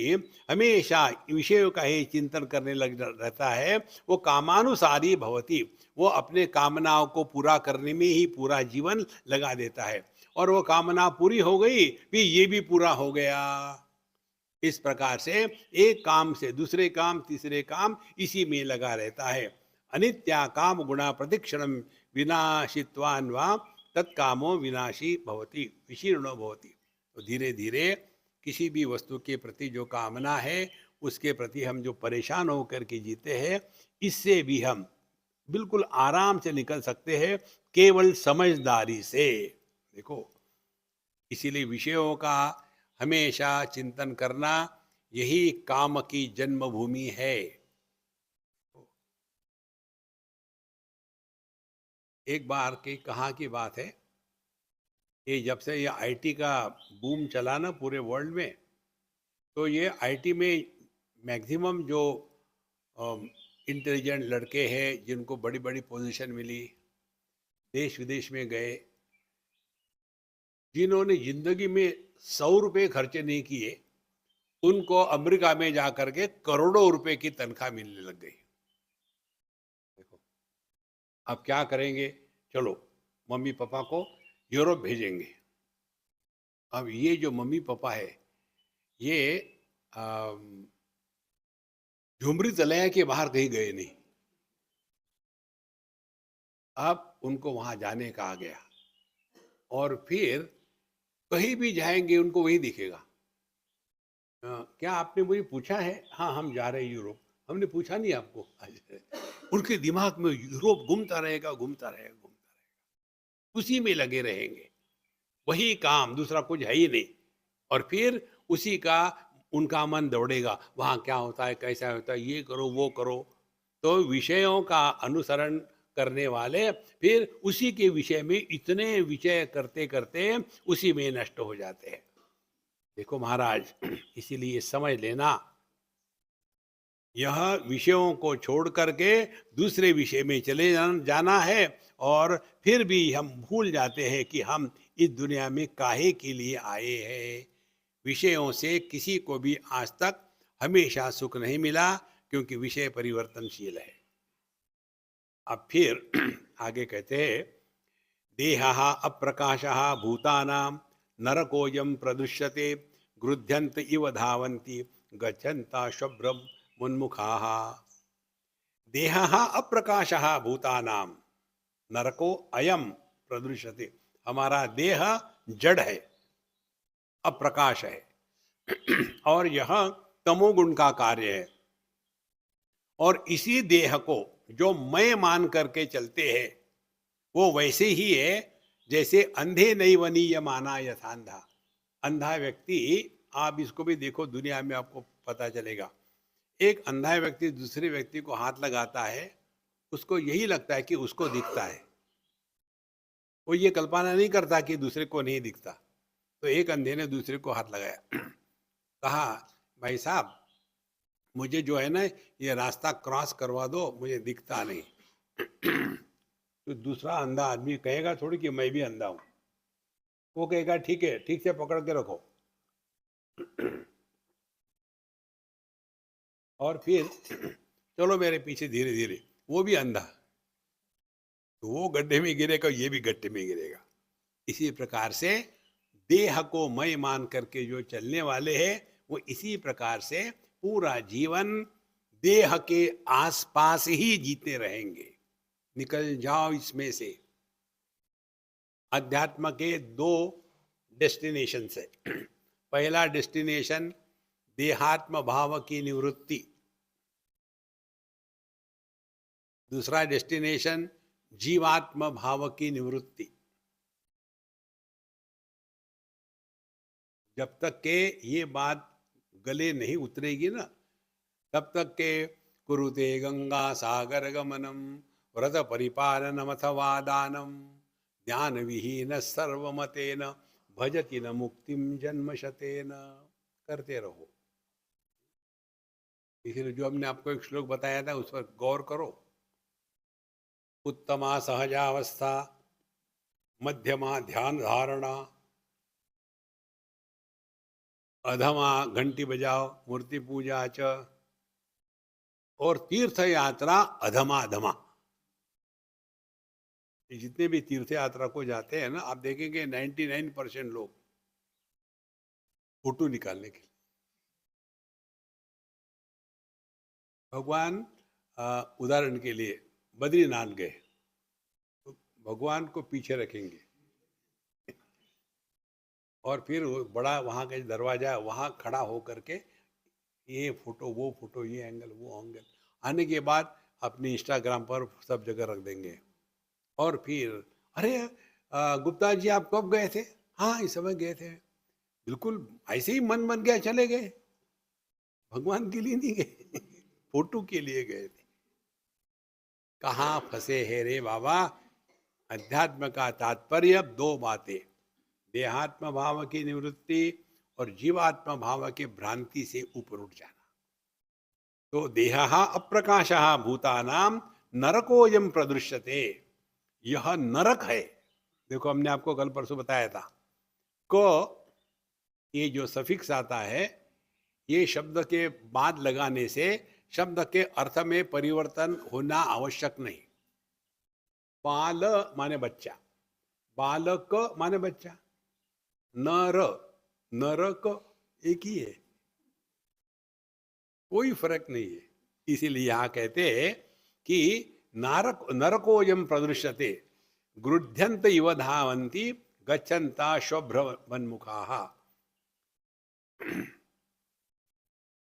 हमेशा विषयों का ही चिंतन करने लग रहता है, वो कामानुसारी भवति, वो अपने कामनाओं को पूरा करने में ही पूरा जीवन लगा देता है, और वो कामना पूरी हो गई भी ये भी पूरा हो गया। इस प्रकार से एक काम से दूसरे काम तीसरे काम इसी में लगा रहता है। अनित्या काम गुणा प्रतिक्षणम विनाशित्वान् वा तत्कामो विनाशी भवति विशीर्णो भवति। तो धीरे धीरे किसी भी वस्तु के प्रति जो कामना है उसके प्रति हम जो परेशान होकर के जीते हैं, इससे भी हम बिल्कुल आराम से निकल सकते हैं, केवल समझदारी से। देखो इसीलिए विषयों का हमेशा चिंतन करना यही काम की जन्मभूमि है। एक बार की कहाँ की बात है, ये जब से ये आईटी का बूम चला ना पूरे वर्ल्ड में, तो ये आईटी में मैक्सिमम जो इंटेलिजेंट लड़के हैं जिनको बड़ी बड़ी पोजीशन मिली, देश विदेश में गए, जिन्होंने जिंदगी में 100 रुपये खर्चे नहीं किए, उनको अमेरिका में जाकर के करोड़ों रुपए की तनख्वाह मिलने लग गई। देखो अब क्या करेंगे, चलो मम्मी पापा को यूरोप भेजेंगे। अब ये जो मम्मी पापा है ये झुमरी तलैया के बाहर कहीं गए नहीं, अब उनको वहां जाने का आ गया, और फिर कहीं भी जाएंगे उनको वही दिखेगा। क्या आपने मुझे पूछा है? हाँ हम जा रहे हैं यूरोप। हमने पूछा नहीं आपको। उनके दिमाग में यूरोप घूमता रहेगा घूमता रहेगा घूमता रहेगा, उसी में लगे रहेंगे, वही काम, दूसरा कुछ है ही नहीं। और फिर उसी का उनका मन दौड़ेगा, वहाँ क्या होता है कैसा होता है, ये करो वो करो। तो विषयों का अनुसरण करने वाले फिर उसी के विषय में इतने विषय करते करते उसी में नष्ट हो जाते हैं। देखो महाराज, इसीलिए समझ लेना, यह विषयों को छोड़ करके दूसरे विषय में चले जाना है, और फिर भी हम भूल जाते हैं कि हम इस दुनिया में काहे के लिए आए हैं। विषयों से किसी को भी आज तक हमेशा सुख नहीं मिला, क्योंकि विषय परिवर्तनशील है। अब फिर आगे कहते हैं, देहः अप्रकाशः भूतानां नरकोऽयं प्रदुष्यते गृध्यन्त इव धावन्ति गच्छन्ता शुभ्रम मुन्मुखाः। देहः अप्रकाशः भूतानां नरको अयम प्रदुष्यते। हमारा देह जड़ है, अप्रकाश है, और यह तमोगुण का कार्य है। और इसी देह को जो मैं मान करके चलते हैं, वो वैसे ही है जैसे अंधे नैवनीय माना यथांधा। अंधा व्यक्ति, आप इसको भी देखो, दुनिया में आपको पता चलेगा, एक अंधा व्यक्ति दूसरे व्यक्ति को हाथ लगाता है, उसको यही लगता है कि उसको दिखता है, वो ये कल्पना नहीं करता कि दूसरे को नहीं दिखता। तो एक अंधे ने दूसरे को हाथ लगाया, कहा भाई साहब मुझे जो है ना ये रास्ता क्रॉस करवा दो, मुझे दिखता नहीं। तो दूसरा अंधा आदमी कहेगा थोड़ी कि मैं भी अंधा हूं, वो कहेगा ठीक है, ठीक से पकड़ के रखो। और फिर चलो मेरे पीछे धीरे धीरे, वो भी अंधा, तो वो गड्ढे में गिरेगा, ये भी गड्ढे में गिरेगा। इसी प्रकार से देह को मैं मान करके जो चलने वाले हैं, वो इसी प्रकार से पूरा जीवन देह के आसपास ही जीते रहेंगे। निकल जाओ इसमें से। अध्यात्म के दो डेस्टिनेशन है। पहला डेस्टिनेशन देहात्म भाव की निवृत्ति, दूसरा डेस्टिनेशन जीवात्म भाव की निवृत्ति। जब तक के ये बात गले नहीं उतरेगी ना, तब तक के कुरुते गंगा सागर गमनम व्रत परिपालनम अथवा दानम ज्ञान विहीन सर्वमतेन भजति न मुक्तिम जन्मशतेन। करते रहो। इसलिए जो हमने आपको एक श्लोक बताया था उस पर गौर करो। उत्तमा सहजावस्था, मध्यमा ध्यान धारणा, अधमा घंटी बजाओ मूर्ति पूजा च, और तीर्थ यात्रा अधमा अधमा। जितने भी तीर्थ यात्रा को जाते हैं ना, आप देखेंगे 99% लोग फोटो निकालने के लिए। भगवान उदाहरण के लिए बद्रीनाथ गए, तो भगवान को पीछे रखेंगे, और फिर बड़ा वहाँ का दरवाजा, वहाँ खड़ा हो करके ये फोटो वो फोटो, ये एंगल वो एंगल, आने के बाद अपने इंस्टाग्राम पर सब जगह रख देंगे। और फिर अरे गुप्ता जी आप कब गए थे? हाँ इस समय गए थे। बिल्कुल ऐसे ही मन बन गया, चले गए। भगवान के लिए नहीं गए, फोटो के लिए गए थे। कहाँ फंसे है रे बाबा। अध्यात्म का तात्पर्य दो बातें, देहात्म भाव की निवृत्ति और जीवात्म भाव के भ्रांति से ऊपर उठ जाना। तो देहः अप्रकाशः भूतानां नरकोऽयं प्रदृश्यते। यह नरक है। देखो हमने आपको कल परसों बताया था, क ये जो सफिक्स आता है, ये शब्द के बाद लगाने से शब्द के अर्थ में परिवर्तन होना आवश्यक नहीं। बाल माने बच्चा, बालक माने बच्चा, नर नरक एक ही है, कोई फर्क नहीं है। इसीलिए यहां कहते हैं कि नरकोऽयं प्रदृश्यते गृध्यन्त इव धावन्ति गच्छन्ता शुभ्रवन्मुखाः।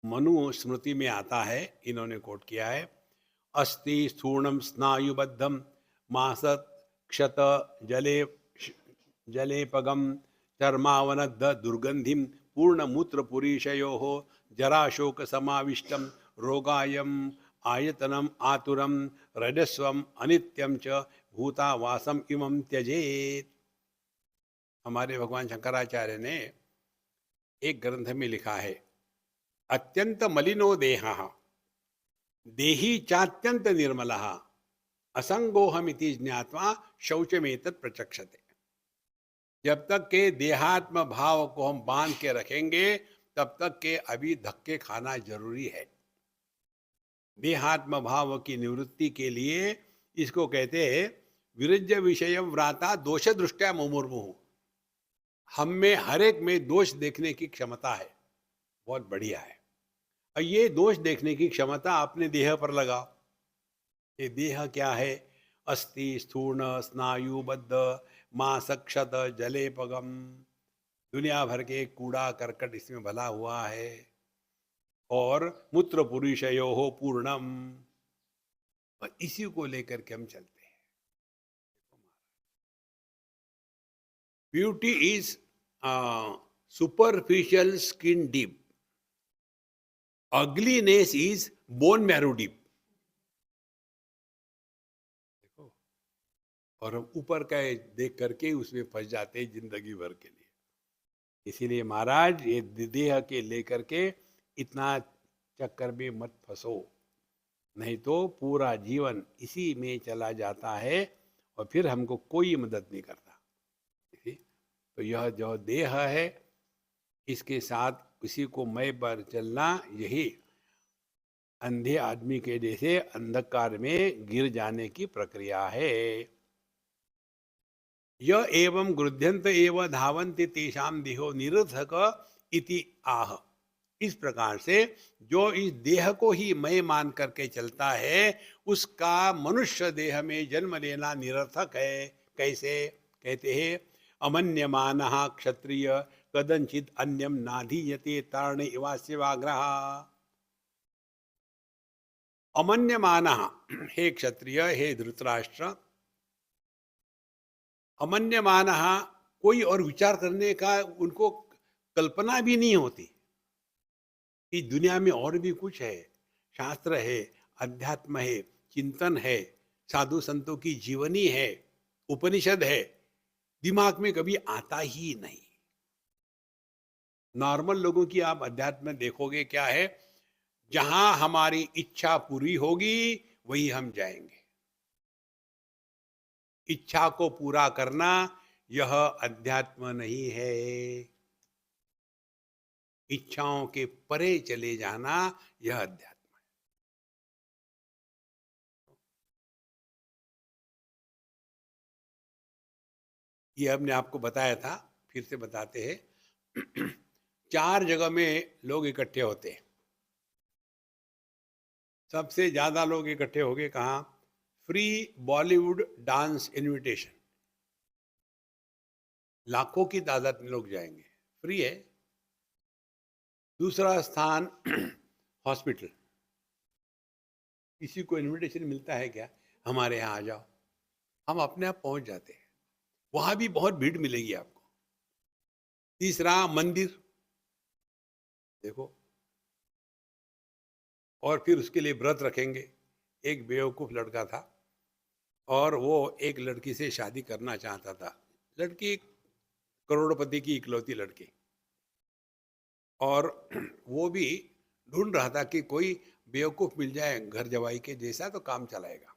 मनु स्मृति में आता है, इन्होंने कोट किया है, अस्ति स्थूणम स्नायुबद्धम मासत क्षत जले जलेपगम चर्मावनद्ध दुर्गंधिम पूर्ण मूत्र पुरीशयोः जराशोक समाविष्टम रोगायम आयतनम आतुरम रजस्वम अनित्यम च भूतावासम इमं त्यजेत। हमारे भगवान शंकराचार्य ने एक ग्रंथ में लिखा है, अत्यंत मलिनो देह देही चात्यंत निर्मल असंगोहमिति ज्ञात्वा शौचमेतत् प्रचक्षते। जब तक के देहात्म भाव को हम बांध के रखेंगे तब तक के अभी धक्के खाना जरूरी है। देहात्म भाव की निवृत्ति के लिए इसको कहते हैं विरज्य विषय व्राता दोष दृष्टया मुमुर्मुहु। हम में हर एक में दोष देखने की क्षमता है, बहुत बढ़िया है। और ये दोष देखने की क्षमता अपने देह पर लगाओ। ये देह क्या है? अस्थि स्थूर्ण स्नायुबद्ध मांसक्षत जलेपगम, दुनिया भर के कूड़ा करकट इसमें भला हुआ है। और मूत्र पुरुषयो हो पूर्णम, और इसी को लेकर के हम चलते हैं। Beauty is superficial skin deep, ugliness is bone marrow deep. देखो, और हम ऊपर का देख करके उसमें फंस जाते हैं जिंदगी भर के लिए। इसीलिए महाराज ये देह के लेकर के इतना चक्कर में मत फंसो, नहीं तो पूरा जीवन इसी में चला जाता है और फिर हमको कोई मदद नहीं करता। तो यह जो देह है इसके साथ उसी को मैं पर चलना, यही अंधे आदमी के जैसे अंधकार में गिर जाने की प्रक्रिया है। य एवं गृध्यंत एव धावन्ति तेषाम देहो निरर्थक इति आह। इस प्रकार से जो इस देह को ही मैं मान करके चलता है उसका मनुष्य देह में जन्म लेना निरर्थक है। कैसे? कहते हैं अमन्यमानः क्षत्रिय कदंचित अन्यम नाधीयते तारण इवास्य वाग्रह। अमन्यमानः, हे क्षत्रिय, हे धृतराष्ट्र, अमन्यमानः, कोई और विचार करने का उनको कल्पना भी नहीं होती कि दुनिया में और भी कुछ है, शास्त्र है, अध्यात्म है, चिंतन है, साधु संतों की जीवनी है, उपनिषद है, दिमाग में कभी आता ही नहीं। नॉर्मल लोगों की आप अध्यात्म में देखोगे क्या है, जहां हमारी इच्छा पूरी होगी वही हम जाएंगे। इच्छा को पूरा करना यह अध्यात्म नहीं है। इच्छाओं के परे चले जाना यह अध्यात्म है। ये हमने आपको बताया था, फिर से बताते हैं। 4 जगह में लोग इकट्ठे होते हैं। सबसे ज्यादा लोग इकट्ठे हो गए कहाँ? फ्री बॉलीवुड डांस इनविटेशन, लाखों की तादाद में लोग जाएंगे, फ्री है। दूसरा स्थान हॉस्पिटल, किसी को इनविटेशन मिलता है क्या, हमारे यहाँ आ जाओ, हम अपने आप पहुंच जाते हैं, वहां भी बहुत भीड़ मिलेगी आपको। तीसरा मंदिर, देखो, और फिर उसके लिए व्रत रखेंगे। एक बेवकूफ लड़का था और वो एक लड़की से शादी करना चाहता था। लड़की करोड़पति की इकलौती लड़की, और वो भी ढूंढ रहा था कि कोई बेवकूफ मिल जाए घर जवाई के जैसा तो काम चलाएगा।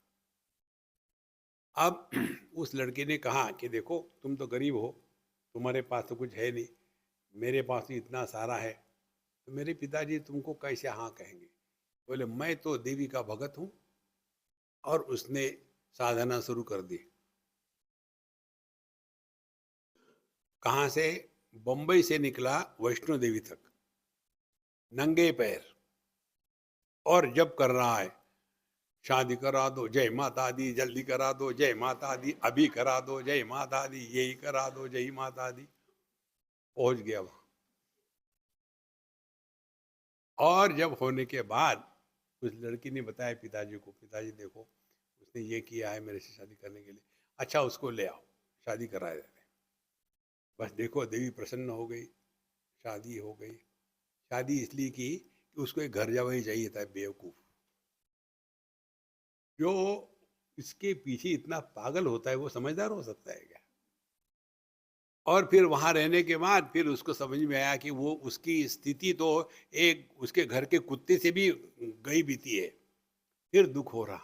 अब उस लड़के ने कहा कि देखो तुम तो गरीब हो, तुम्हारे पास तो कुछ है नहीं, मेरे पास तो इतना सारा है, तो मेरे पिताजी तुमको कैसे हाँ कहेंगे? बोले मैं तो देवी का भगत हूँ। और उसने साधना शुरू कर दी। कहाँ से? बंबई से निकला वैष्णो देवी तक नंगे पैर, और जब कर रहा है शादी करा दो जय माता दी, जल्दी करा दो जय माता दी, अभी करा दो जय माता दी, यही करा दो जय माता दी। पहुंच गया वहां, और जब होने के बाद उस लड़की ने बताया पिताजी को, पिताजी देखो उसने ये किया है मेरे से शादी करने के लिए। अच्छा उसको ले आओ, शादी कराया जाए। बस देखो देवी प्रसन्न हो गई, शादी हो गई। शादी इसलिए की कि उसको एक घर जवाई चाहिए था, बेवकूफ। जो इसके पीछे इतना पागल होता है वो समझदार हो सकता है क्या? और फिर वहां रहने के बाद फिर उसको समझ में आया कि वो उसकी स्थिति तो एक उसके घर के कुत्ते से भी गई बीती है। फिर दुख हो रहा,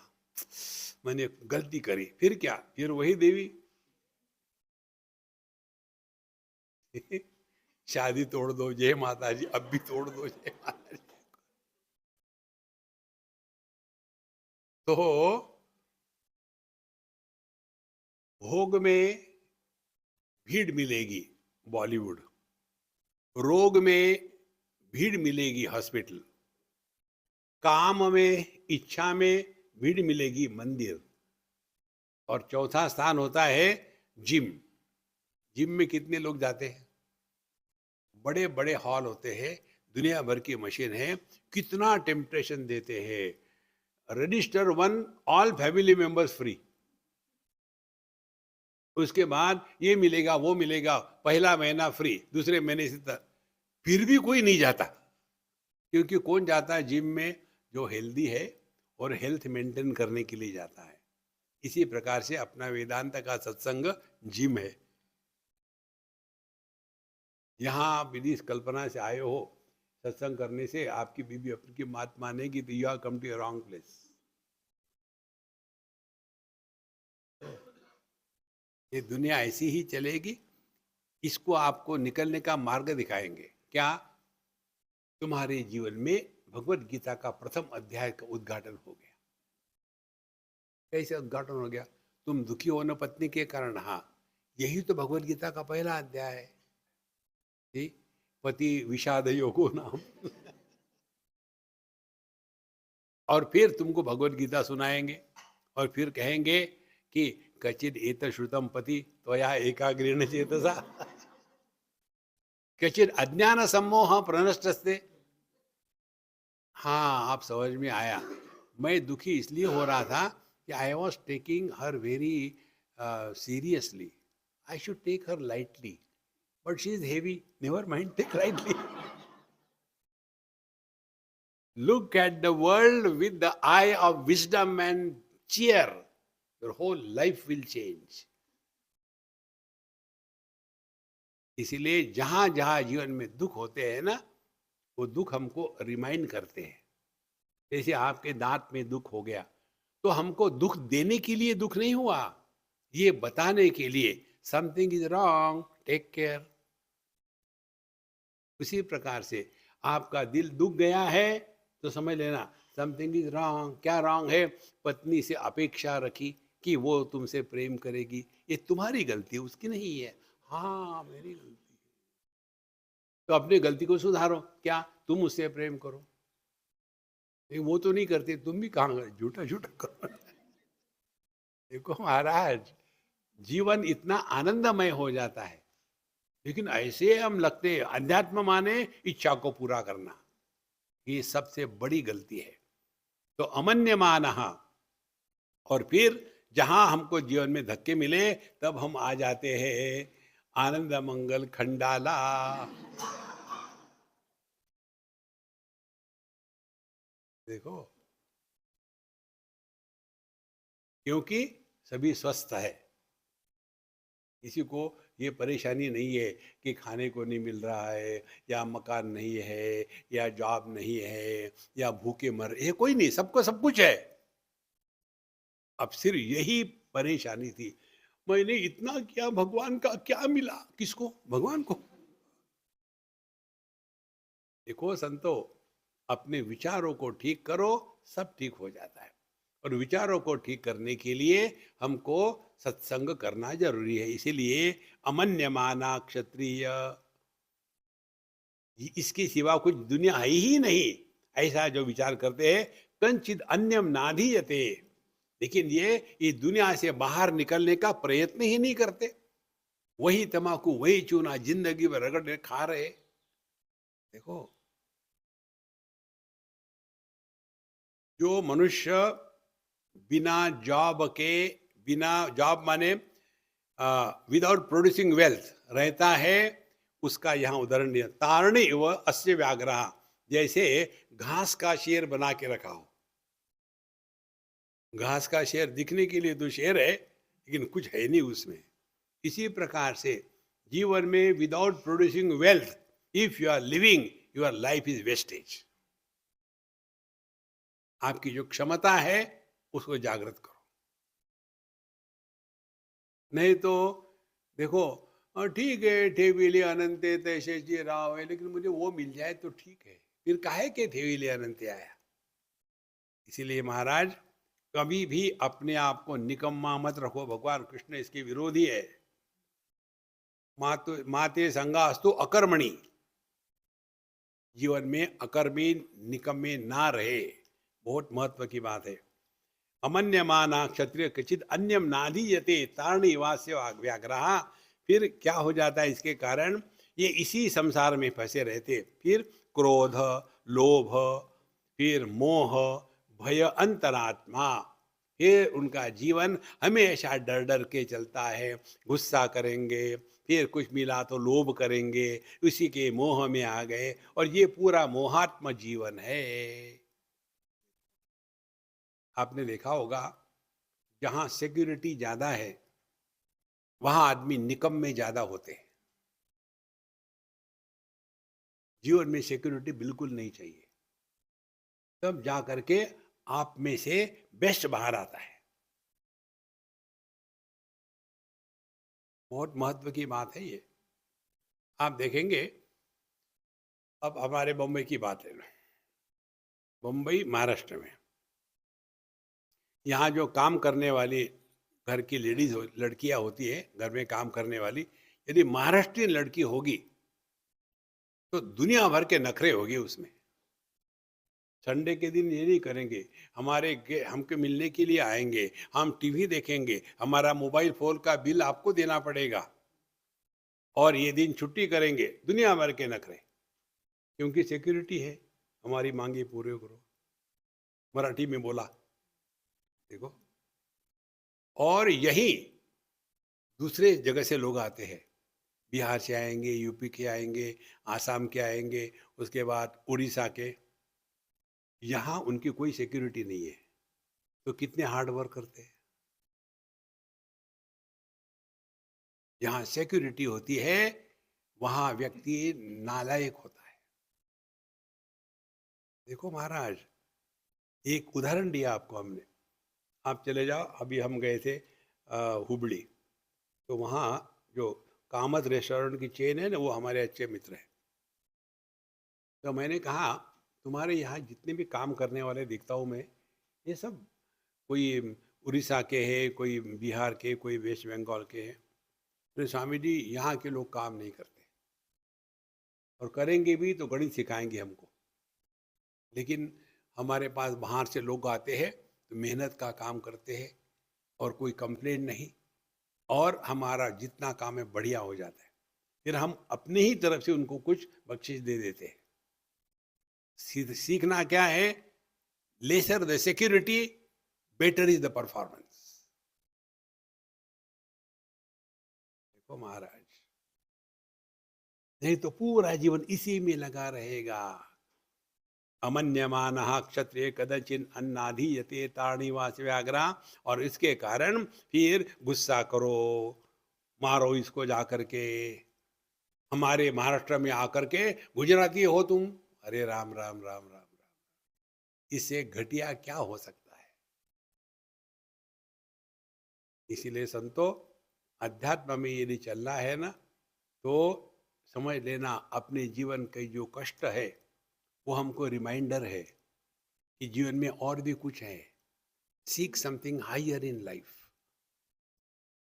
मैंने गलती करी, फिर क्या, फिर वही देवी शादी तोड़ दो जय माता जी, अब भी तोड़ दो जय माता जी। तो भोग में भीड़ मिलेगी बॉलीवुड, रोग में भीड़ मिलेगी हॉस्पिटल, काम में इच्छा में भीड़ मिलेगी मंदिर, और चौथा स्थान होता है जिम। जिम में कितने लोग जाते हैं? बड़े बड़े हॉल होते हैं, दुनिया भर की मशीन है, कितना टेम्पटेशन देते हैं। Register one, all family members free. उसके बाद ये मिलेगा वो मिलेगा, पहला महीना फ्री, दूसरे महीने से फिर भी कोई नहीं जाता। क्योंकि कौन जाता है जिम में? जो हेल्दी है और हेल्थ मेंटेन करने के लिए जाता है। इसी प्रकार से अपना वेदांत का सत्संग जिम है। यहाँ आप यदि इस कल्पना से आए हो सत्संग करने से आपकी बीवी अपनी बात मानेगी तो you are come to wrong place. ये दुनिया ऐसी ही चलेगी, इसको आपको निकलने का मार्ग दिखाएंगे। क्या? तुम्हारे जीवन में भगवत गीता का प्रथम अध्याय का उद्घाटन हो गया। कैसे उद्घाटन हो गया? तुम दुखी हो न पत्नी के कारण, हाँ, यही तो भगवत गीता का पहला अध्याय है। जी, पति विषाद योगो नाम। और फिर तुमको भगवत गीता सुनाएंगे और फिर कहेंगे कि कचिद एत श्रुतम पति त्वया एकाग्रेण चेतसा कचिद अज्ञान सम्मोह प्रनष्टस्ते। हाँ, आप समझ में आया। मैं दुखी इसलिए हो रहा था कि I was taking her very seriously. I should take her lightly, but she is heavy. Never mind, take lightly. Look at the world with the eye of wisdom and cheer. Your whole life will change. इसीलिए जहां जहां जीवन में दुख होते हैं ना, वो दुख हमको रिमाइंड करते हैं। जैसे आपके दांत में दुख हो गया तो हमको दुख देने के लिए दुख नहीं हुआ, ये बताने के लिए something is wrong, take care. उसी प्रकार से आपका दिल दुख गया है तो समझ लेना समथिंग इज रॉन्ग। क्या रॉन्ग है? पत्नी से अपेक्षा रखी कि वो तुमसे प्रेम करेगी, ये तुम्हारी गलती, उसकी नहीं है। हाँ, मेरी गलती है। तो अपनी गलती को सुधारो। क्या? तुम उससे प्रेम करो। नहीं, वो तो नहीं करते, तुम भी कहाँ गए? झूठा झूठा करो। देखो महाराज, जीवन इतना आनंदमय हो जाता है, लेकिन ऐसे हम लगते हैं अध्यात्म माने इच्छा को पूरा करना, ये सबसे बड़ी गलती है। तो अमन्य मानहा, और फिर जहां हमको जीवन में धक्के मिले तब हम आ जाते हैं आनंद मंगल खंडाला। देखो, क्योंकि सभी स्वस्थ है, किसी को ये परेशानी नहीं है कि खाने को नहीं मिल रहा है, या मकान नहीं है, या जॉब नहीं है, या भूखे मर, ये कोई नहीं, सबको सब कुछ है। अब सिर्फ यही परेशानी थी, मैंने इतना किया, भगवान का क्या मिला? किसको? भगवान को। देखो संतो, अपने विचारों को ठीक करो, सब ठीक हो जाता है। और विचारों को ठीक करने के लिए हमको सत्संग करना जरूरी है। इसीलिए अमन्यमाना क्षत्रिय, इसके सिवा कुछ दुनिया है ही नहीं, ऐसा जो विचार करते हैं। कंचित अन्यम नाधीयते, लेकिन ये दुनिया से बाहर निकलने का प्रयत्न ही नहीं करते। वही तमाकू, वही चूना जिंदगी भर रगड़ खा रहे। देखो, जो मनुष्य बिना जॉब के, बिना जॉब माने विदाउट प्रोड्यूसिंग वेल्थ रहता है, उसका यहाँ उदाहरण दिया, तारणी व अस्य व्याघ्रः, जैसे घास का शेर बना के रखा हो। घास का शेर दिखने के लिए तो शेर है, लेकिन कुछ है नहीं उसमें। इसी प्रकार से जीवन में without producing wealth, if you are living, your life is wastage. आपकी जो क्षमता है उसको जागृत करो। नहीं तो देखो, ठीक है, ठेविले अनंते तैसे जी राव है, लेकिन मुझे वो मिल जाए तो ठीक है, फिर काहे के ठेविले अनंते आया। इसीलिए महाराज, कभी भी अपने आप को निकम्मा मत रखो, भगवान कृष्ण इसके विरोधी है। माते संगास्तु अकर्मणि, जीवन में अकर्मी निकम्मे ना रहे, बहुत महत्व की बात है। अमन्यमाना क्षत्रिय कचित अन्यम नाधीयते तारणी वास्य व्याघ्रहा। फिर क्या हो जाता है इसके कारण, ये इसी संसार में फंसे रहते। फिर क्रोध, लोभ, फिर मोह, भय अंतरात्मा, फिर उनका जीवन हमेशा डर डर के चलता है। गुस्सा करेंगे, फिर कुछ मिला तो लोभ करेंगे, उसी के मोह में आ गए, और ये पूरा मोहात्म जीवन है। आपने देखा होगा, जहां सिक्योरिटी ज्यादा है वहां आदमी निकम्मे ज्यादा होते हैं। जीवन में सिक्योरिटी बिल्कुल नहीं चाहिए, तब जा करके आप में से बेस्ट बाहर आता है। बहुत महत्व की बात है ये। आप देखेंगे, अब हमारे बम्बई की बात है, बम्बई महाराष्ट्र में, यहाँ जो काम करने वाली घर की लेडीज लड़कियां होती है, घर में काम करने वाली, यदि महाराष्ट्रीयन लड़की होगी तो दुनिया भर के नखरे होगी उसमें। संडे के दिन ये नहीं करेंगे, हमके मिलने के लिए आएंगे, हम टीवी देखेंगे, हमारा मोबाइल फोन का बिल आपको देना पड़ेगा, और ये दिन छुट्टी करेंगे, दुनिया भर के नखरे, क्योंकि सिक्योरिटी है, हमारी मांगे पूरे करो। मराठी में बोला, देखो। और यही दूसरे जगह से लोग आते हैं, बिहार से आएंगे, यूपी के आएंगे, आसाम के आएंगे, उसके बाद उड़ीसा के। यहाँ उनकी कोई सिक्योरिटी नहीं है, तो कितने हार्ड वर्क करते हैं। जहाँ सिक्योरिटी होती है वहां व्यक्ति नालायक होता है। देखो महाराज, एक उदाहरण दिया आपको हमने। आप चले जाओ, अभी हम गए थे हुबली, तो वहाँ जो कामत रेस्टोरेंट की चेन है ना, वो हमारे अच्छे मित्र हैं। तो मैंने कहा, तुम्हारे यहाँ जितने भी काम करने वाले दिखता हूँ मैं, ये सब कोई उड़ीसा के हैं, कोई बिहार के, कोई वेस्ट बंगाल के हैं। तो स्वामी जी, यहाँ के लोग काम नहीं करते, और करेंगे भी तो गणित सिखाएंगे हमको। लेकिन हमारे पास बाहर से लोग आते हैं तो मेहनत का काम करते हैं, और कोई कंप्लेंट नहीं, और हमारा जितना काम है बढ़िया हो जाता है। फिर हम अपने ही तरफ से उनको कुछ बख्शिश दे देते हैं। सीखना क्या है, lesser the security, better is the performance. देखो महाराज, नहीं तो पूरा जीवन इसी में लगा रहेगा। अमन्यमान क्षत्रिय कदचिन अन्नाधीयते तारणिवास व्याघ्रा। और इसके कारण फिर गुस्सा करो, मारो इसको जा करके। हमारे महाराष्ट्र में आकर के गुजराती हो तुम, अरे राम राम राम राम राम, इससे घटिया क्या हो सकता है। इसीलिए संतो, अध्यात्म में यदि चलना है ना, तो समझ लेना अपने जीवन के जो कष्ट है वो हमको रिमाइंडर है कि जीवन में और भी कुछ है। Seek something higher in life.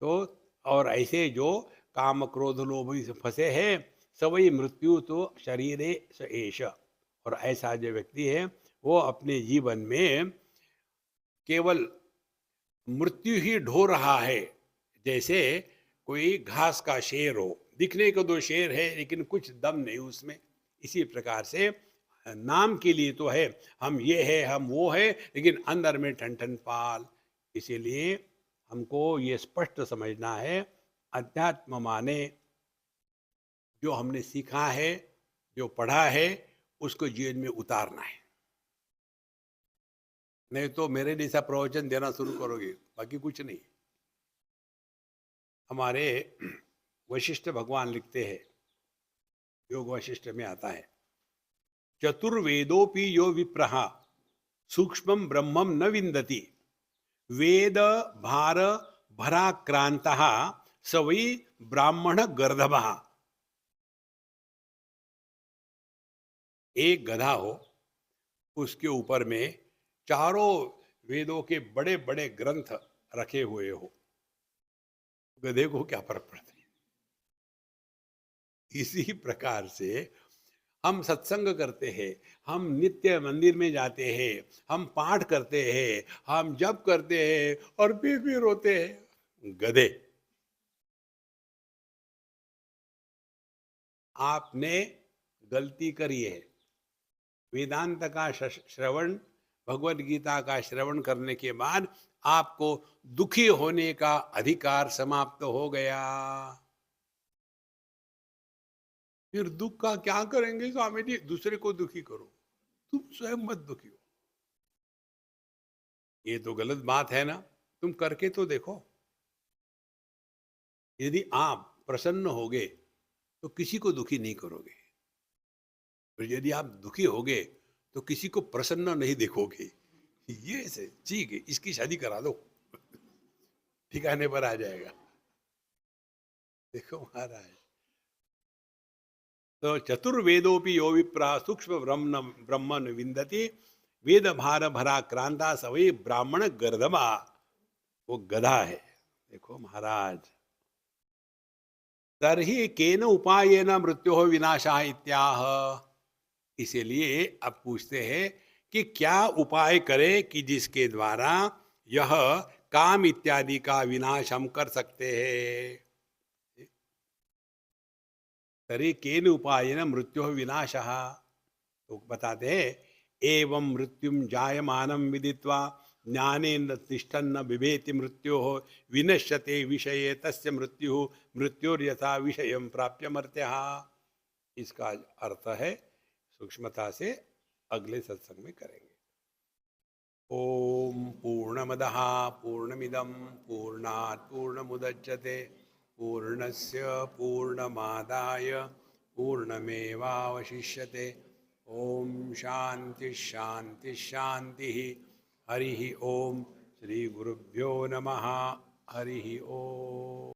तो और ऐसे जो काम क्रोध लोभ से फंसे हैं, सवई मृत्यु तो शरीरे स एष। और ऐसा जो व्यक्ति है वो अपने जीवन में केवल मृत्यु ही ढो रहा है। जैसे कोई घास का शेर हो, दिखने को दो शेर है लेकिन कुछ दम नहीं उसमें। इसी प्रकार से नाम के लिए तो है, हम ये है हम वो है, लेकिन अंदर में ठन ठन पाल। इसीलिए हमको ये स्पष्ट समझना है, अध्यात्म माने जो हमने सीखा है, जो पढ़ा है, उसको जीवन में उतारना है। नहीं तो मेरे जैसा प्रवचन देना शुरू करोगे, बाकी कुछ नहीं। हमारे वशिष्ठ भगवान लिखते हैं, योग वशिष्ठ में आता है, चतुर्वेदोपि यो विप्रः सूक्ष्मं ब्रह्मम न विंदति, वेद भार भराक्रांतः स वै ब्राह्मण गर्दभः। एक गधा हो, उसके ऊपर में चारों वेदों के बड़े बड़े ग्रंथ रखे हुए हो, गधे को क्या फर्क पड़ता है? इसी प्रकार से हम सत्संग करते हैं, हम नित्य मंदिर में जाते हैं, हम पाठ करते हैं, हम जप करते हैं और फिर रोते हैं, गधे। आपने गलती करी है। वेदांत का श्रवण, भगवत गीता का श्रवण करने के बाद आपको दुखी होने का अधिकार समाप्त हो गया। फिर दुख का क्या करेंगे स्वामी जी? दूसरे को दुखी करो, तुम स्वयं मत दुखी हो। ये तो गलत बात है ना, तुम करके तो देखो। यदि आप प्रसन्न होगे तो किसी को दुखी नहीं करोगे, और यदि आप दुखी होगे तो किसी को प्रसन्न नहीं देखोगे। ये से ठीक है, इसकी शादी करा दो, ठिकाने पर आ जाएगा। देखो महाराज, तो चतुर्वेदोपि यो विप्रा सूक्ष्म ब्रह्म ब्रह्मन विंदति, वेद भार भरा क्रांता सवै ब्राह्मण गर्दमा। वो गधा है। देखो महाराज, तरही केन उपायेन मृत्यो विनाशः इत्याह। इसीलिए अब पूछते हैं कि क्या उपाय करें कि जिसके द्वारा यह काम इत्यादि का विनाश हम कर सकते हैं। तरी केन उपायेन मृत्यो विनाशः, तो बताते हैं, एवं मृत्युम जायमानं विदित्वा ज्ञानेन तिष्ठन्न बिभेति मृत्योः विनश्यते विषये तस्य मृत्यु मृत्योर्यथा विषयं प्राप्य मर्त्यः। इसका अर्थ है, सूक्ष्मता से अगले सत्संग में करेंगे। ओम पूर्णमदः पूर्णमिदं पूर्णात् पूर्णमुदच्यते पूर्णस्य पूर्णमादाय पूर्णमेवावशिष्यते। ओम शांति शांति शांति। हरि ओम। श्री गुरुभ्यो नमः। हरि ओम।